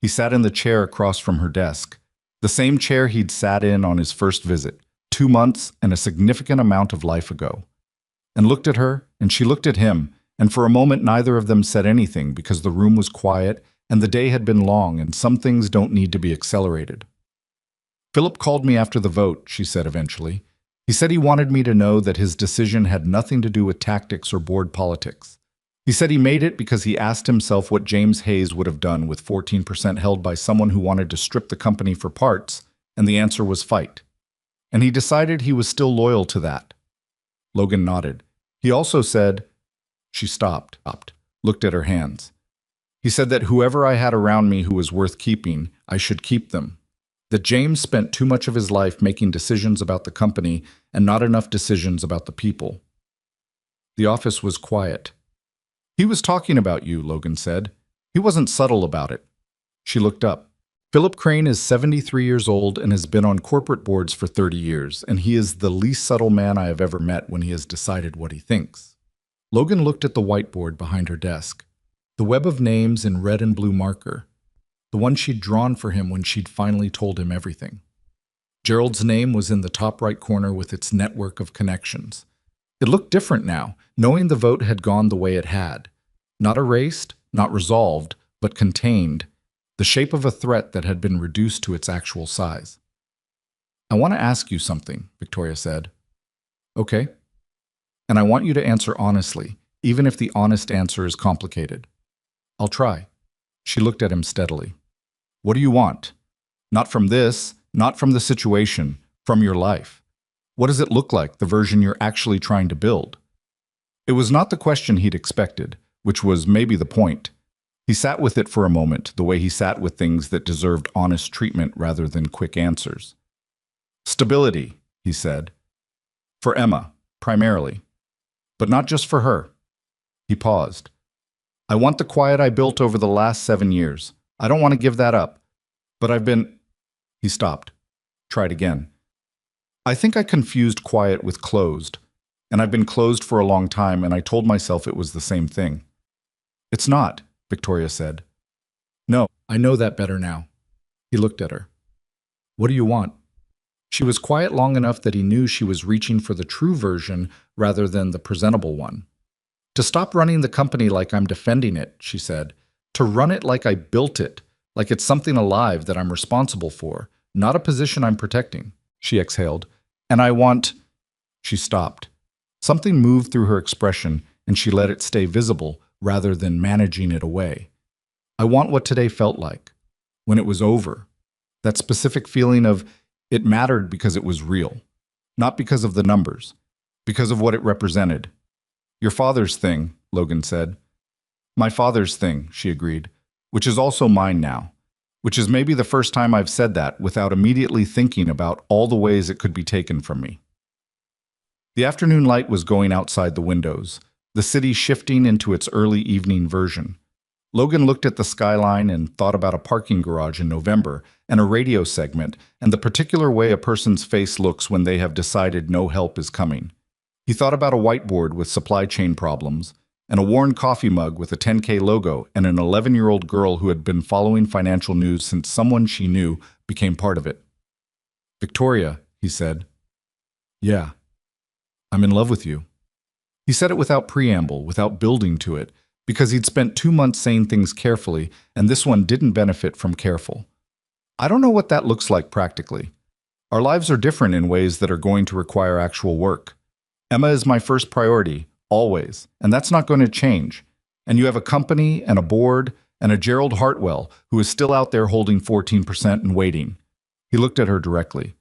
He sat in the chair across from her desk, the same chair he'd sat in on his first visit, 2 months and a significant amount of life ago, and looked at her, and she looked at him, and for a moment neither of them said anything because the room was quiet and the day had been long and some things don't need to be accelerated. Philip called me after the vote, she said eventually. He said he wanted me to know that his decision had nothing to do with tactics or board politics. He said he made it because he asked himself what James Hayes would have done with 14% held by someone who wanted to strip the company for parts, and the answer was fight. And he decided he was still loyal to that. Logan nodded. He also said, she stopped, looked at her hands. He said that whoever I had around me who was worth keeping, I should keep them. That James spent too much of his life making decisions about the company and not enough decisions about the people. The office was quiet. He was talking about you, Logan said. He wasn't subtle about it. She looked up. Philip Crane is 73 years old and has been on corporate boards for 30 years, and he is the least subtle man I have ever met when he has decided what he thinks. Logan looked at the whiteboard behind her desk. The web of names in red and blue marker. The one she'd drawn for him when she'd finally told him everything. Gerald's name was in the top right corner with its network of connections. It looked different now, knowing the vote had gone the way it had. Not erased, not resolved, but contained, the shape of a threat that had been reduced to its actual size. I want to ask you something, Victoria said. Okay. And I want you to answer honestly, even if the honest answer is complicated. I'll try. She looked at him steadily. What do you want? Not from this, not from the situation, from your life. What does it look like, the version you're actually trying to build? It was not the question he'd expected, which was maybe the point. He sat with it for a moment, the way he sat with things that deserved honest treatment rather than quick answers. Stability, he said. For Emma, primarily. But not just for her. He paused. I want the quiet I built over the last 7 years. I don't want to give that up. But I've been... He stopped. Tried again. I think I confused quiet with closed. And I've been closed for a long time, and I told myself it was the same thing. It's not, Victoria said. No, I know that better now. He looked at her. What do you want? She was quiet long enough that he knew she was reaching for the true version rather than the presentable one. To stop running the company like I'm defending it, she said. To run it like I built it, like it's something alive that I'm responsible for, not a position I'm protecting, she exhaled. And I want... She stopped. Something moved through her expression, and she let it stay visible rather than managing it away. I want what today felt like, when it was over. That specific feeling of it mattered because it was real, not because of the numbers, because of what it represented. Your father's thing, Logan said. My father's thing, she agreed, which is also mine now, which is maybe the first time I've said that without immediately thinking about all the ways it could be taken from me. The afternoon light was going outside the windows, the city shifting into its early evening version. Logan looked at the skyline and thought about a parking garage in November and a radio segment and the particular way a person's face looks when they have decided no help is coming. He thought about a whiteboard with supply chain problems and a worn coffee mug with a 10K logo and an 11-year-old girl who had been following financial news since someone she knew became part of it. Victoria, he said. Yeah. I'm in love with you. He said it without preamble, without building to it, because he'd spent 2 months saying things carefully, and this one didn't benefit from careful. I don't know what that looks like practically. Our lives are different in ways that are going to require actual work. Emma is my first priority, always, and that's not going to change. And you have a company and a board and a Gerald Hartwell who is still out there holding 14% and waiting. He looked at her directly.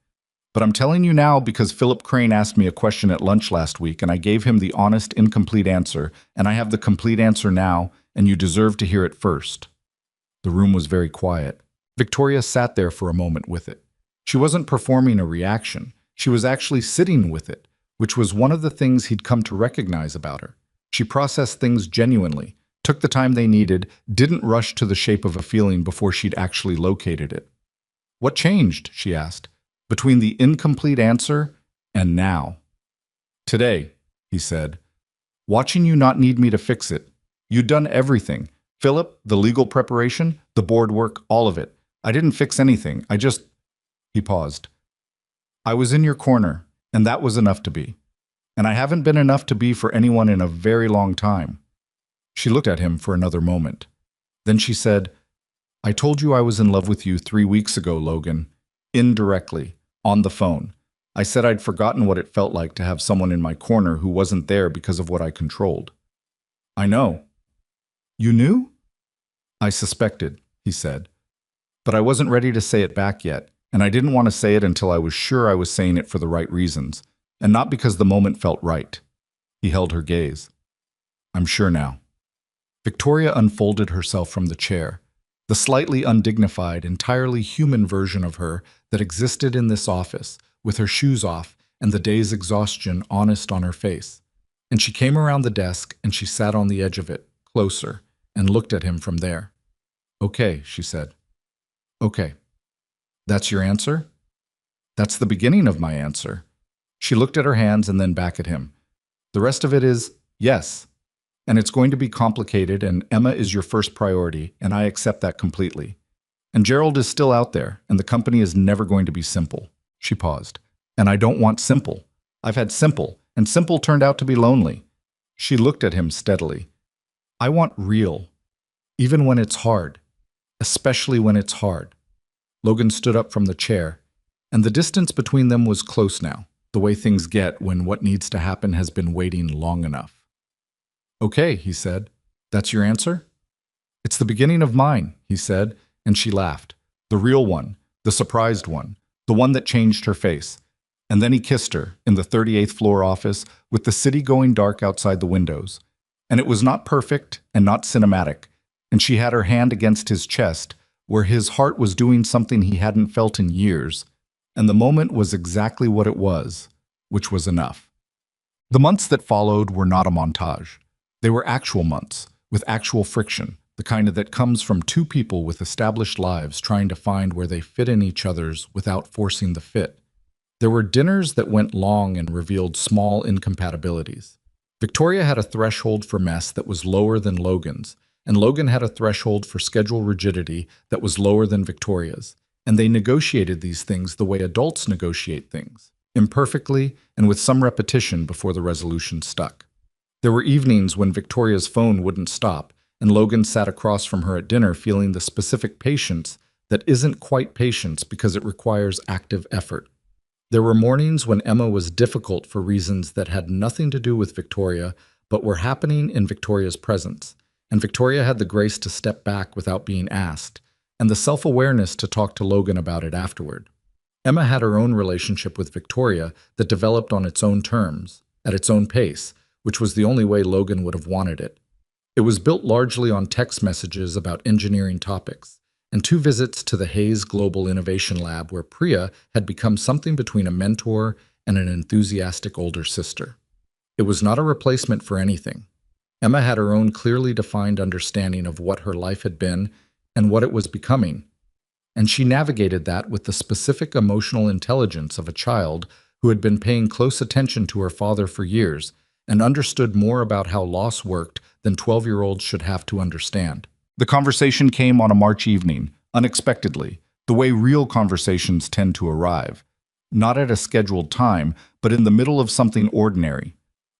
But I'm telling you now because Philip Crane asked me a question at lunch last week and I gave him the honest, incomplete answer, and I have the complete answer now, and you deserve to hear it first. The room was very quiet. Victoria sat there for a moment with it. She wasn't performing a reaction. She was actually sitting with it, which was one of the things he'd come to recognize about her. She processed things genuinely, took the time they needed, didn't rush to the shape of a feeling before she'd actually located it. What changed, she asked, between the incomplete answer and now? Today, he said, watching you not need me to fix it. You'd done everything. Philip, the legal preparation, the board work, all of it. I didn't fix anything. He paused. I was in your corner, and that was enough to be. And I haven't been enough to be for anyone in a very long time. She looked at him for another moment. Then she said, I told you I was in love with you 3 weeks ago, Logan. Indirectly, on the phone. I said I'd forgotten what it felt like to have someone in my corner who wasn't there because of what I controlled. I know. You knew? I suspected, he said. But I wasn't ready to say it back yet, and I didn't want to say it until I was sure I was saying it for the right reasons, and not because the moment felt right. He held her gaze. I'm sure now. Victoria unfolded herself from the chair, the slightly undignified, entirely human version of her that existed in this office, with her shoes off and the day's exhaustion honest on her face. And she came around the desk and she sat on the edge of it, closer, and looked at him from there. Okay, she said. Okay. That's your answer? That's the beginning of my answer. She looked at her hands and then back at him. The rest of it is yes. And it's going to be complicated, and Emma is your first priority, and I accept that completely. And Gerald is still out there, and the company is never going to be simple. She paused. And I don't want simple. I've had simple, and simple turned out to be lonely. She looked at him steadily. I want real, even when it's hard, especially when it's hard. Logan stood up from the chair, and the distance between them was close now, the way things get when what needs to happen has been waiting long enough. Okay, he said. That's your answer? It's the beginning of mine, he said, and she laughed. The real one, the surprised one, the one that changed her face. And then he kissed her in the 38th floor office with the city going dark outside the windows. And it was not perfect and not cinematic, and she had her hand against his chest, where his heart was doing something he hadn't felt in years, and the moment was exactly what it was, which was enough. The months that followed were not a montage. They were actual months, with actual friction, the kind that comes from two people with established lives trying to find where they fit in each other's without forcing the fit. There were dinners that went long and revealed small incompatibilities. Victoria had a threshold for mess that was lower than Logan's, and Logan had a threshold for schedule rigidity that was lower than Victoria's, and they negotiated these things the way adults negotiate things, imperfectly and with some repetition before the resolution stuck. There were evenings when Victoria's phone wouldn't stop, and Logan sat across from her at dinner feeling the specific patience that isn't quite patience because it requires active effort. There were mornings when Emma was difficult for reasons that had nothing to do with Victoria, but were happening in Victoria's presence, and Victoria had the grace to step back without being asked, and the self-awareness to talk to Logan about it afterward. Emma had her own relationship with Victoria that developed on its own terms, at its own pace, which was the only way Logan would have wanted it. It was built largely on text messages about engineering topics, and 2 visits to the Hayes Global Innovation Lab where Priya had become something between a mentor and an enthusiastic older sister. It was not a replacement for anything. Emma had her own clearly defined understanding of what her life had been and what it was becoming, and she navigated that with the specific emotional intelligence of a child who had been paying close attention to her father for years and understood more about how loss worked than 12-year-olds should have to understand. The conversation came on a March evening, unexpectedly, the way real conversations tend to arrive. Not at a scheduled time, but in the middle of something ordinary.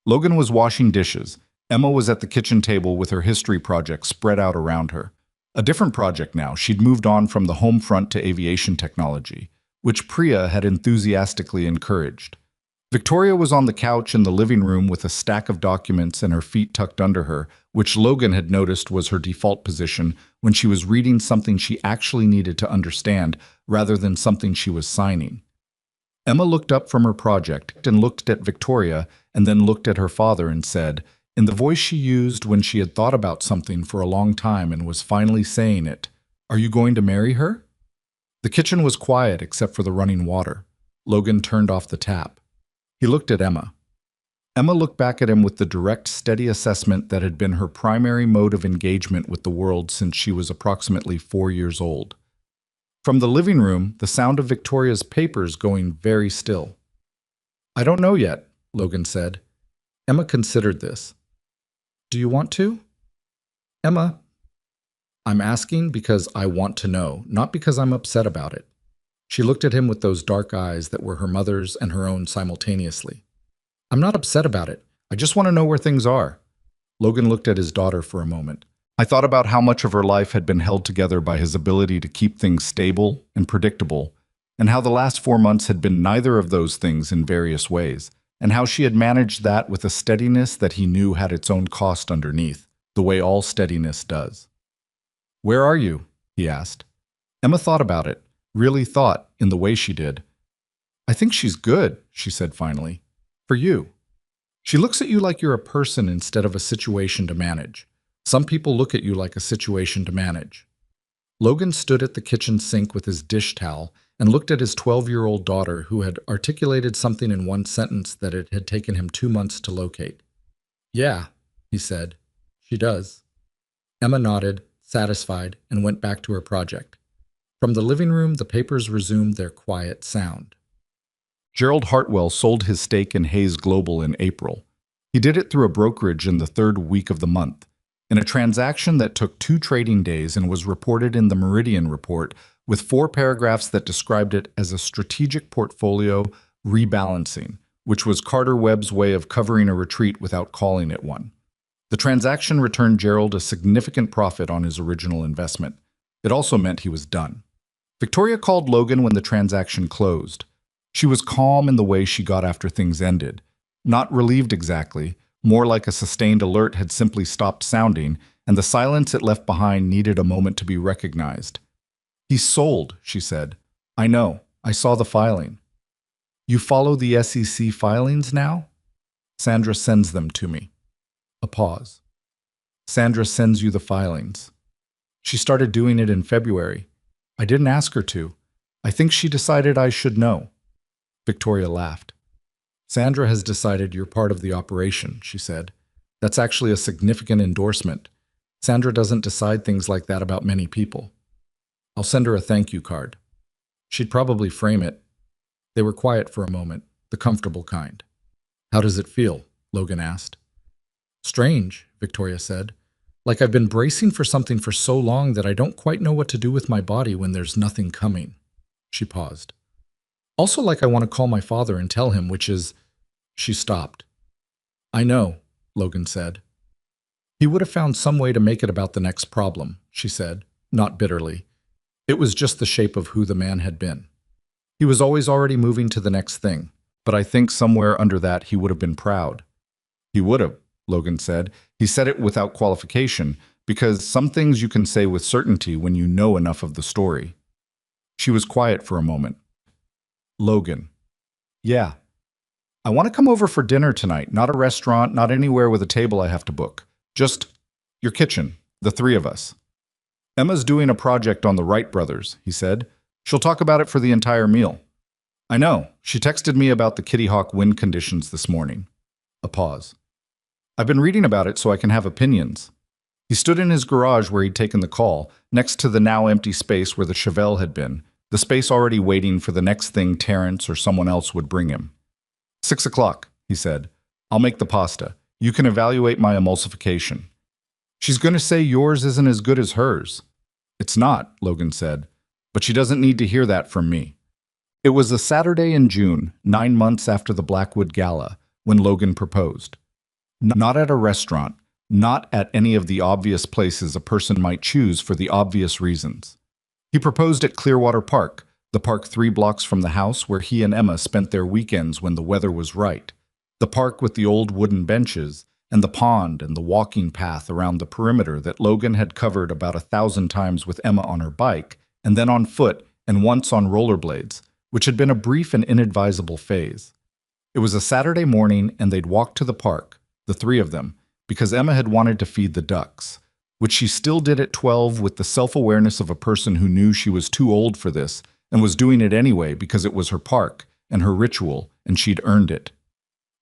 Logan was washing dishes. Emma was at the kitchen table with her history project spread out around her. A different project now. She'd moved on from the home front to aviation technology, which Priya had enthusiastically encouraged. Victoria was on the couch in the living room with a stack of documents and her feet tucked under her, which Logan had noticed was her default position when she was reading something she actually needed to understand rather than something she was signing. Emma looked up from her project and looked at Victoria and then looked at her father and said, in the voice she used when she had thought about something for a long time and was finally saying it, "Are you going to marry her?" The kitchen was quiet except for the running water. Logan turned off the tap. He looked at Emma. Emma looked back at him with the direct, steady assessment that had been her primary mode of engagement with the world since she was approximately 4 years old. From the living room, the sound of Victoria's papers going very still. "I don't know yet," Logan said. Emma considered this. "Do you want to?" "Emma, I'm asking because I want to know, not because I'm upset about it." She looked at him with those dark eyes that were her mother's and her own simultaneously. "I'm not upset about it. I just want to know where things are." Logan looked at his daughter for a moment. I thought about how much of her life had been held together by his ability to keep things stable and predictable, and how the last 4 months had been neither of those things in various ways, and how she had managed that with a steadiness that he knew had its own cost underneath, the way all steadiness does. "Where are you?" he asked. Emma thought about it, really thought, in the way she did. "I think she's good," she said finally. "For you. She looks at you like you're a person instead of a situation to manage. Some people look at you like a situation to manage." Logan stood at the kitchen sink with his dish towel and looked at his 12-year-old daughter who had articulated something in one sentence that it had taken him 2 months to locate. "Yeah," he said, "she does." Emma nodded, satisfied, and went back to her project. From the living room, the papers resumed their quiet sound. Gerald Hartwell sold his stake in Hayes Global in April. He did it through a brokerage in the third week of the month, in a transaction that took 2 trading days and was reported in the Meridian Report with 4 paragraphs that described it as a strategic portfolio rebalancing, which was Carter Webb's way of covering a retreat without calling it one. The transaction returned Gerald a significant profit on his original investment. It also meant he was done. Victoria called Logan when the transaction closed. She was calm in the way she got after things ended. Not relieved exactly, more like a sustained alert had simply stopped sounding, and the silence it left behind needed a moment to be recognized. "He's sold," she said. "I know. I saw the filing." "You follow the SEC filings now?" "Sandra sends them to me." A pause. "Sandra sends you the filings." "She started doing it in February. I didn't ask her to. I think she decided I should know." Victoria laughed. "Sandra has decided you're part of the operation," she said. "That's actually a significant endorsement. Sandra doesn't decide things like that about many people. I'll send her a thank you card." "She'd probably frame it." They were quiet for a moment, the comfortable kind. "How does it feel?" Logan asked. "Strange," Victoria said. "Like I've been bracing for something for so long that I don't quite know what to do with my body when there's nothing coming." She paused. "Also like I want to call my father and tell him, which is—" She stopped. "I know," Logan said. "He would have found some way to make it about the next problem," she said, not bitterly. It was just the shape of who the man had been. He was always already moving to the next thing, but I think somewhere under that he would have been proud. "He would have," Logan said. He said it without qualification, because some things you can say with certainty when you know enough of the story. She was quiet for a moment. "Logan." "Yeah. I want to come over for dinner tonight, not a restaurant, not anywhere with a table I have to book. Just your kitchen, the 3 of us." "Emma's doing a project on the Wright brothers," he said. "She'll talk about it for the entire meal." "I know. She texted me about the Kitty Hawk wind conditions this morning." A pause. "I've been reading about it so I can have opinions." He stood in his garage where he'd taken the call, next to the now empty space where the Chevelle had been, the space already waiting for the next thing Terrence or someone else would bring him. 6 o'clock, he said. "I'll make the pasta. You can evaluate my emulsification." "She's going to say yours isn't as good as hers." "It's not," Logan said, "but she doesn't need to hear that from me." It was a Saturday in June, 9 months after the Blackwood Gala, when Logan proposed. Not at a restaurant, not at any of the obvious places a person might choose for the obvious reasons. He proposed at Clearwater Park, the park 3 blocks from the house where he and Emma spent their weekends when the weather was right. The park with the old wooden benches, and the pond and the walking path around the perimeter that Logan had covered about 1,000 times with Emma on her bike, and then on foot, and once on rollerblades, which had been a brief and inadvisable phase. It was a Saturday morning, and they'd walked to the park, the 3 of them, because Emma had wanted to feed the ducks, which she still did at 12 with the self-awareness of a person who knew she was too old for this, and was doing it anyway because it was her park, and her ritual, and she'd earned it.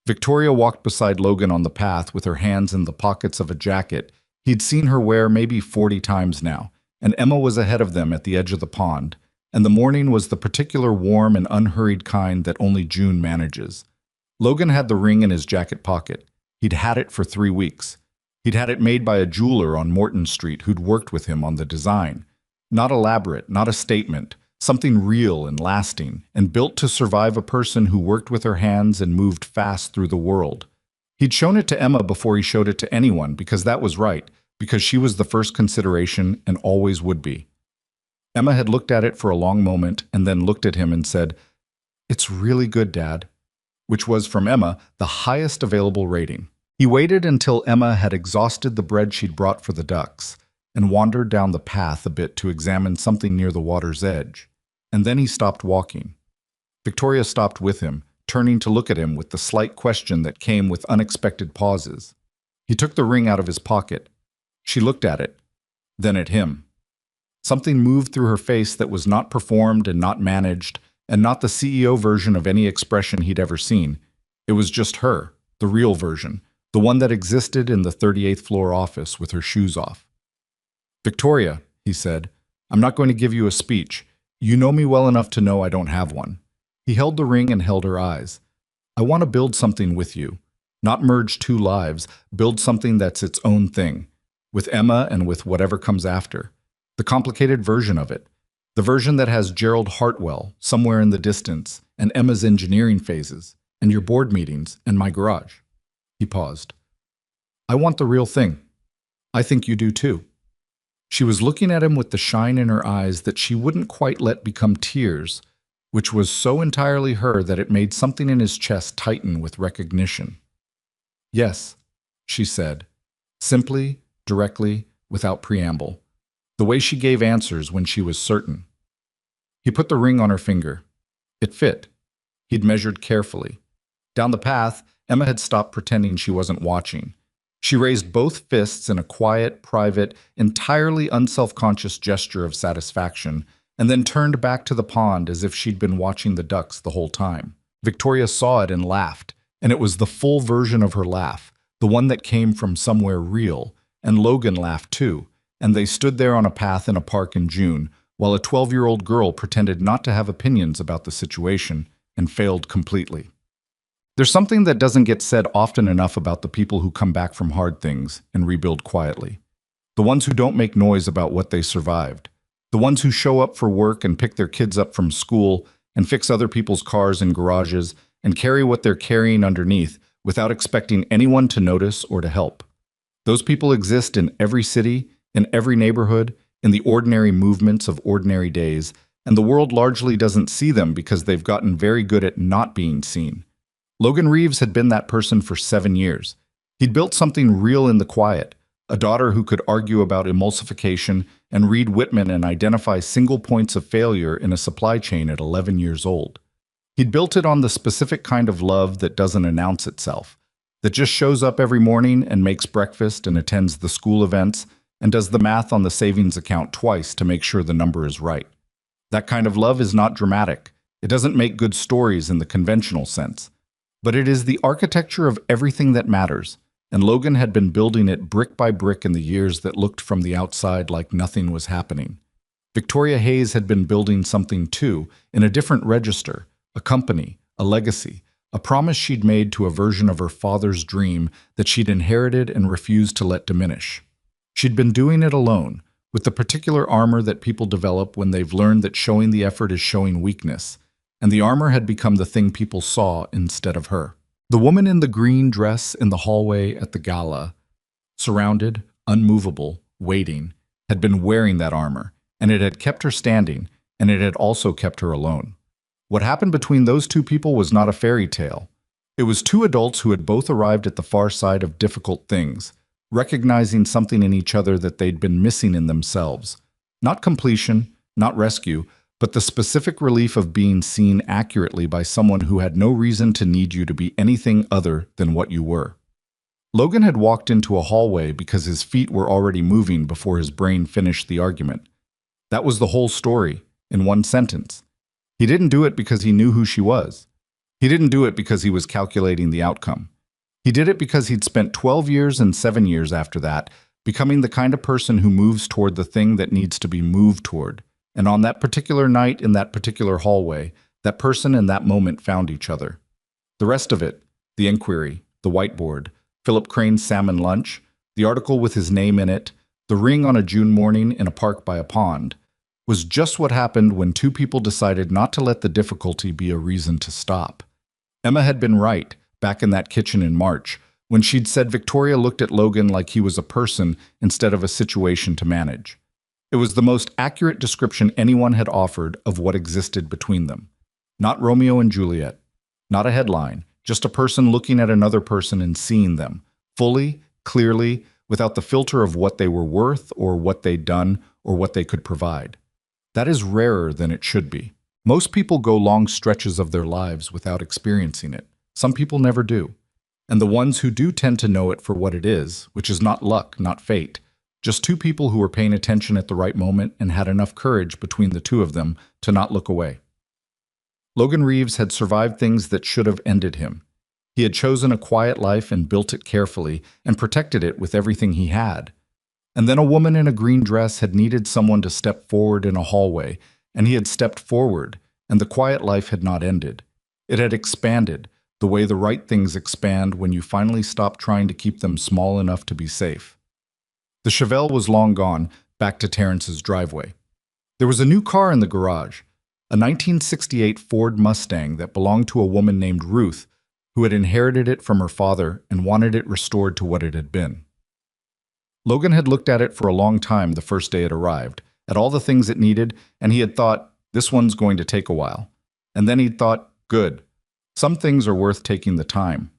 Victoria walked beside Logan on the path with her hands in the pockets of a jacket he'd seen her wear maybe 40 times now, and Emma was ahead of them at the edge of the pond, and the morning was the particular warm and unhurried kind that only June manages. Logan had the ring in his jacket pocket. He'd had it for 3 weeks. He'd had it made by a jeweler on Morton Street who'd worked with him on the design. Not elaborate, not a statement, something real and lasting, and built to survive a person who worked with her hands and moved fast through the world. He'd shown it to Emma before he showed it to anyone, because that was right, because she was the first consideration and always would be. Emma had looked at it for a long moment and then looked at him and said, "It's really good, Dad," which was, from Emma, the highest available rating. He waited until Emma had exhausted the bread she'd brought for the ducks, and wandered down the path a bit to examine something near the water's edge. And then he stopped walking. Victoria stopped with him, turning to look at him with the slight question that came with unexpected pauses. He took the ring out of his pocket. She looked at it, then at him. Something moved through her face that was not performed and not managed, and not the CEO version of any expression he'd ever seen. It was just her, the real version, the one that existed in the 38th floor office with her shoes off. "Victoria," he said, "I'm not going to give you a speech. You know me well enough to know I don't have one." He held the ring and held her eyes. "I want to build something with you. Not merge two lives, build something that's its own thing. With Emma and with whatever comes after. The complicated version of it. The version that has Gerald Hartwell somewhere in the distance, and Emma's engineering phases, and your board meetings, and my garage." He paused. "I want the real thing. I think you do too." She was looking at him with the shine in her eyes that she wouldn't quite let become tears, which was so entirely her that it made something in his chest tighten with recognition. "Yes," she said, simply, directly, without preamble, the way she gave answers when she was certain. He put the ring on her finger. It fit. He'd measured carefully. Down the path, Emma had stopped pretending she wasn't watching. She raised both fists in a quiet, private, entirely unself-conscious gesture of satisfaction, and then turned back to the pond as if she'd been watching the ducks the whole time. Victoria saw it and laughed, and it was the full version of her laugh, the one that came from somewhere real, and Logan laughed too, and they stood there on a path in a park in June, while a 12-year-old girl pretended not to have opinions about the situation and failed completely. There's something that doesn't get said often enough about the people who come back from hard things and rebuild quietly. The ones who don't make noise about what they survived. The ones who show up for work and pick their kids up from school and fix other people's cars and garages and carry what they're carrying underneath without expecting anyone to notice or to help. Those people exist in every city, in every neighborhood, in the ordinary movements of ordinary days, and the world largely doesn't see them because they've gotten very good at not being seen. Logan Reeves had been that person for 7 years. He'd built something real in the quiet, a daughter who could argue about emulsification and read Whitman and identify single points of failure in a supply chain at 11 years old. He'd built it on the specific kind of love that doesn't announce itself, that just shows up every morning and makes breakfast and attends the school events and does the math on the savings account twice to make sure the number is right. That kind of love is not dramatic. It doesn't make good stories in the conventional sense. But it is the architecture of everything that matters, and Logan had been building it brick by brick in the years that looked from the outside like nothing was happening. Victoria Hayes had been building something too, in a different register, a company, a legacy, a promise she'd made to a version of her father's dream that she'd inherited and refused to let diminish. She'd been doing it alone, with the particular armor that people develop when they've learned that showing the effort is showing weakness, and the armor had become the thing people saw instead of her. The woman in the green dress in the hallway at the gala, surrounded, unmovable, waiting, had been wearing that armor, and it had kept her standing, and it had also kept her alone. What happened between those two people was not a fairy tale. It was two adults who had both arrived at the far side of difficult things, recognizing something in each other that they'd been missing in themselves. Not completion, not rescue, but the specific relief of being seen accurately by someone who had no reason to need you to be anything other than what you were. Logan had walked into a hallway because his feet were already moving before his brain finished the argument. That was the whole story, in one sentence. He didn't do it because he knew who she was. He didn't do it because he was calculating the outcome. He did it because he'd spent 12 years and 7 years after that becoming the kind of person who moves toward the thing that needs to be moved toward. And on that particular night in that particular hallway, that person and that moment found each other. The rest of it, the inquiry, the whiteboard, Philip Crane's salmon lunch, the article with his name in it, the ring on a June morning in a park by a pond, was just what happened when two people decided not to let the difficulty be a reason to stop. Emma had been right, back in that kitchen in March, when she'd said Victoria looked at Logan like he was a person instead of a situation to manage. It was the most accurate description anyone had offered of what existed between them. Not Romeo and Juliet, not a headline, just a person looking at another person and seeing them, fully, clearly, without the filter of what they were worth or what they'd done or what they could provide. That is rarer than it should be. Most people go long stretches of their lives without experiencing it. Some people never do. And the ones who do tend to know it for what it is, which is not luck, not fate, just two people who were paying attention at the right moment and had enough courage between the two of them to not look away. Logan Reeves had survived things that should have ended him. He had chosen a quiet life and built it carefully and protected it with everything he had. And then a woman in a green dress had needed someone to step forward in a hallway, and he had stepped forward, and the quiet life had not ended. It had expanded, the way the right things expand when you finally stop trying to keep them small enough to be safe. The Chevelle was long gone, back to Terrence's driveway. There was a new car in the garage, a 1968 Ford Mustang that belonged to a woman named Ruth, who had inherited it from her father and wanted it restored to what it had been. Logan had looked at it for a long time the first day it arrived, at all the things it needed, and he had thought, this one's going to take a while. And then he'd thought, good. Some things are worth taking the time.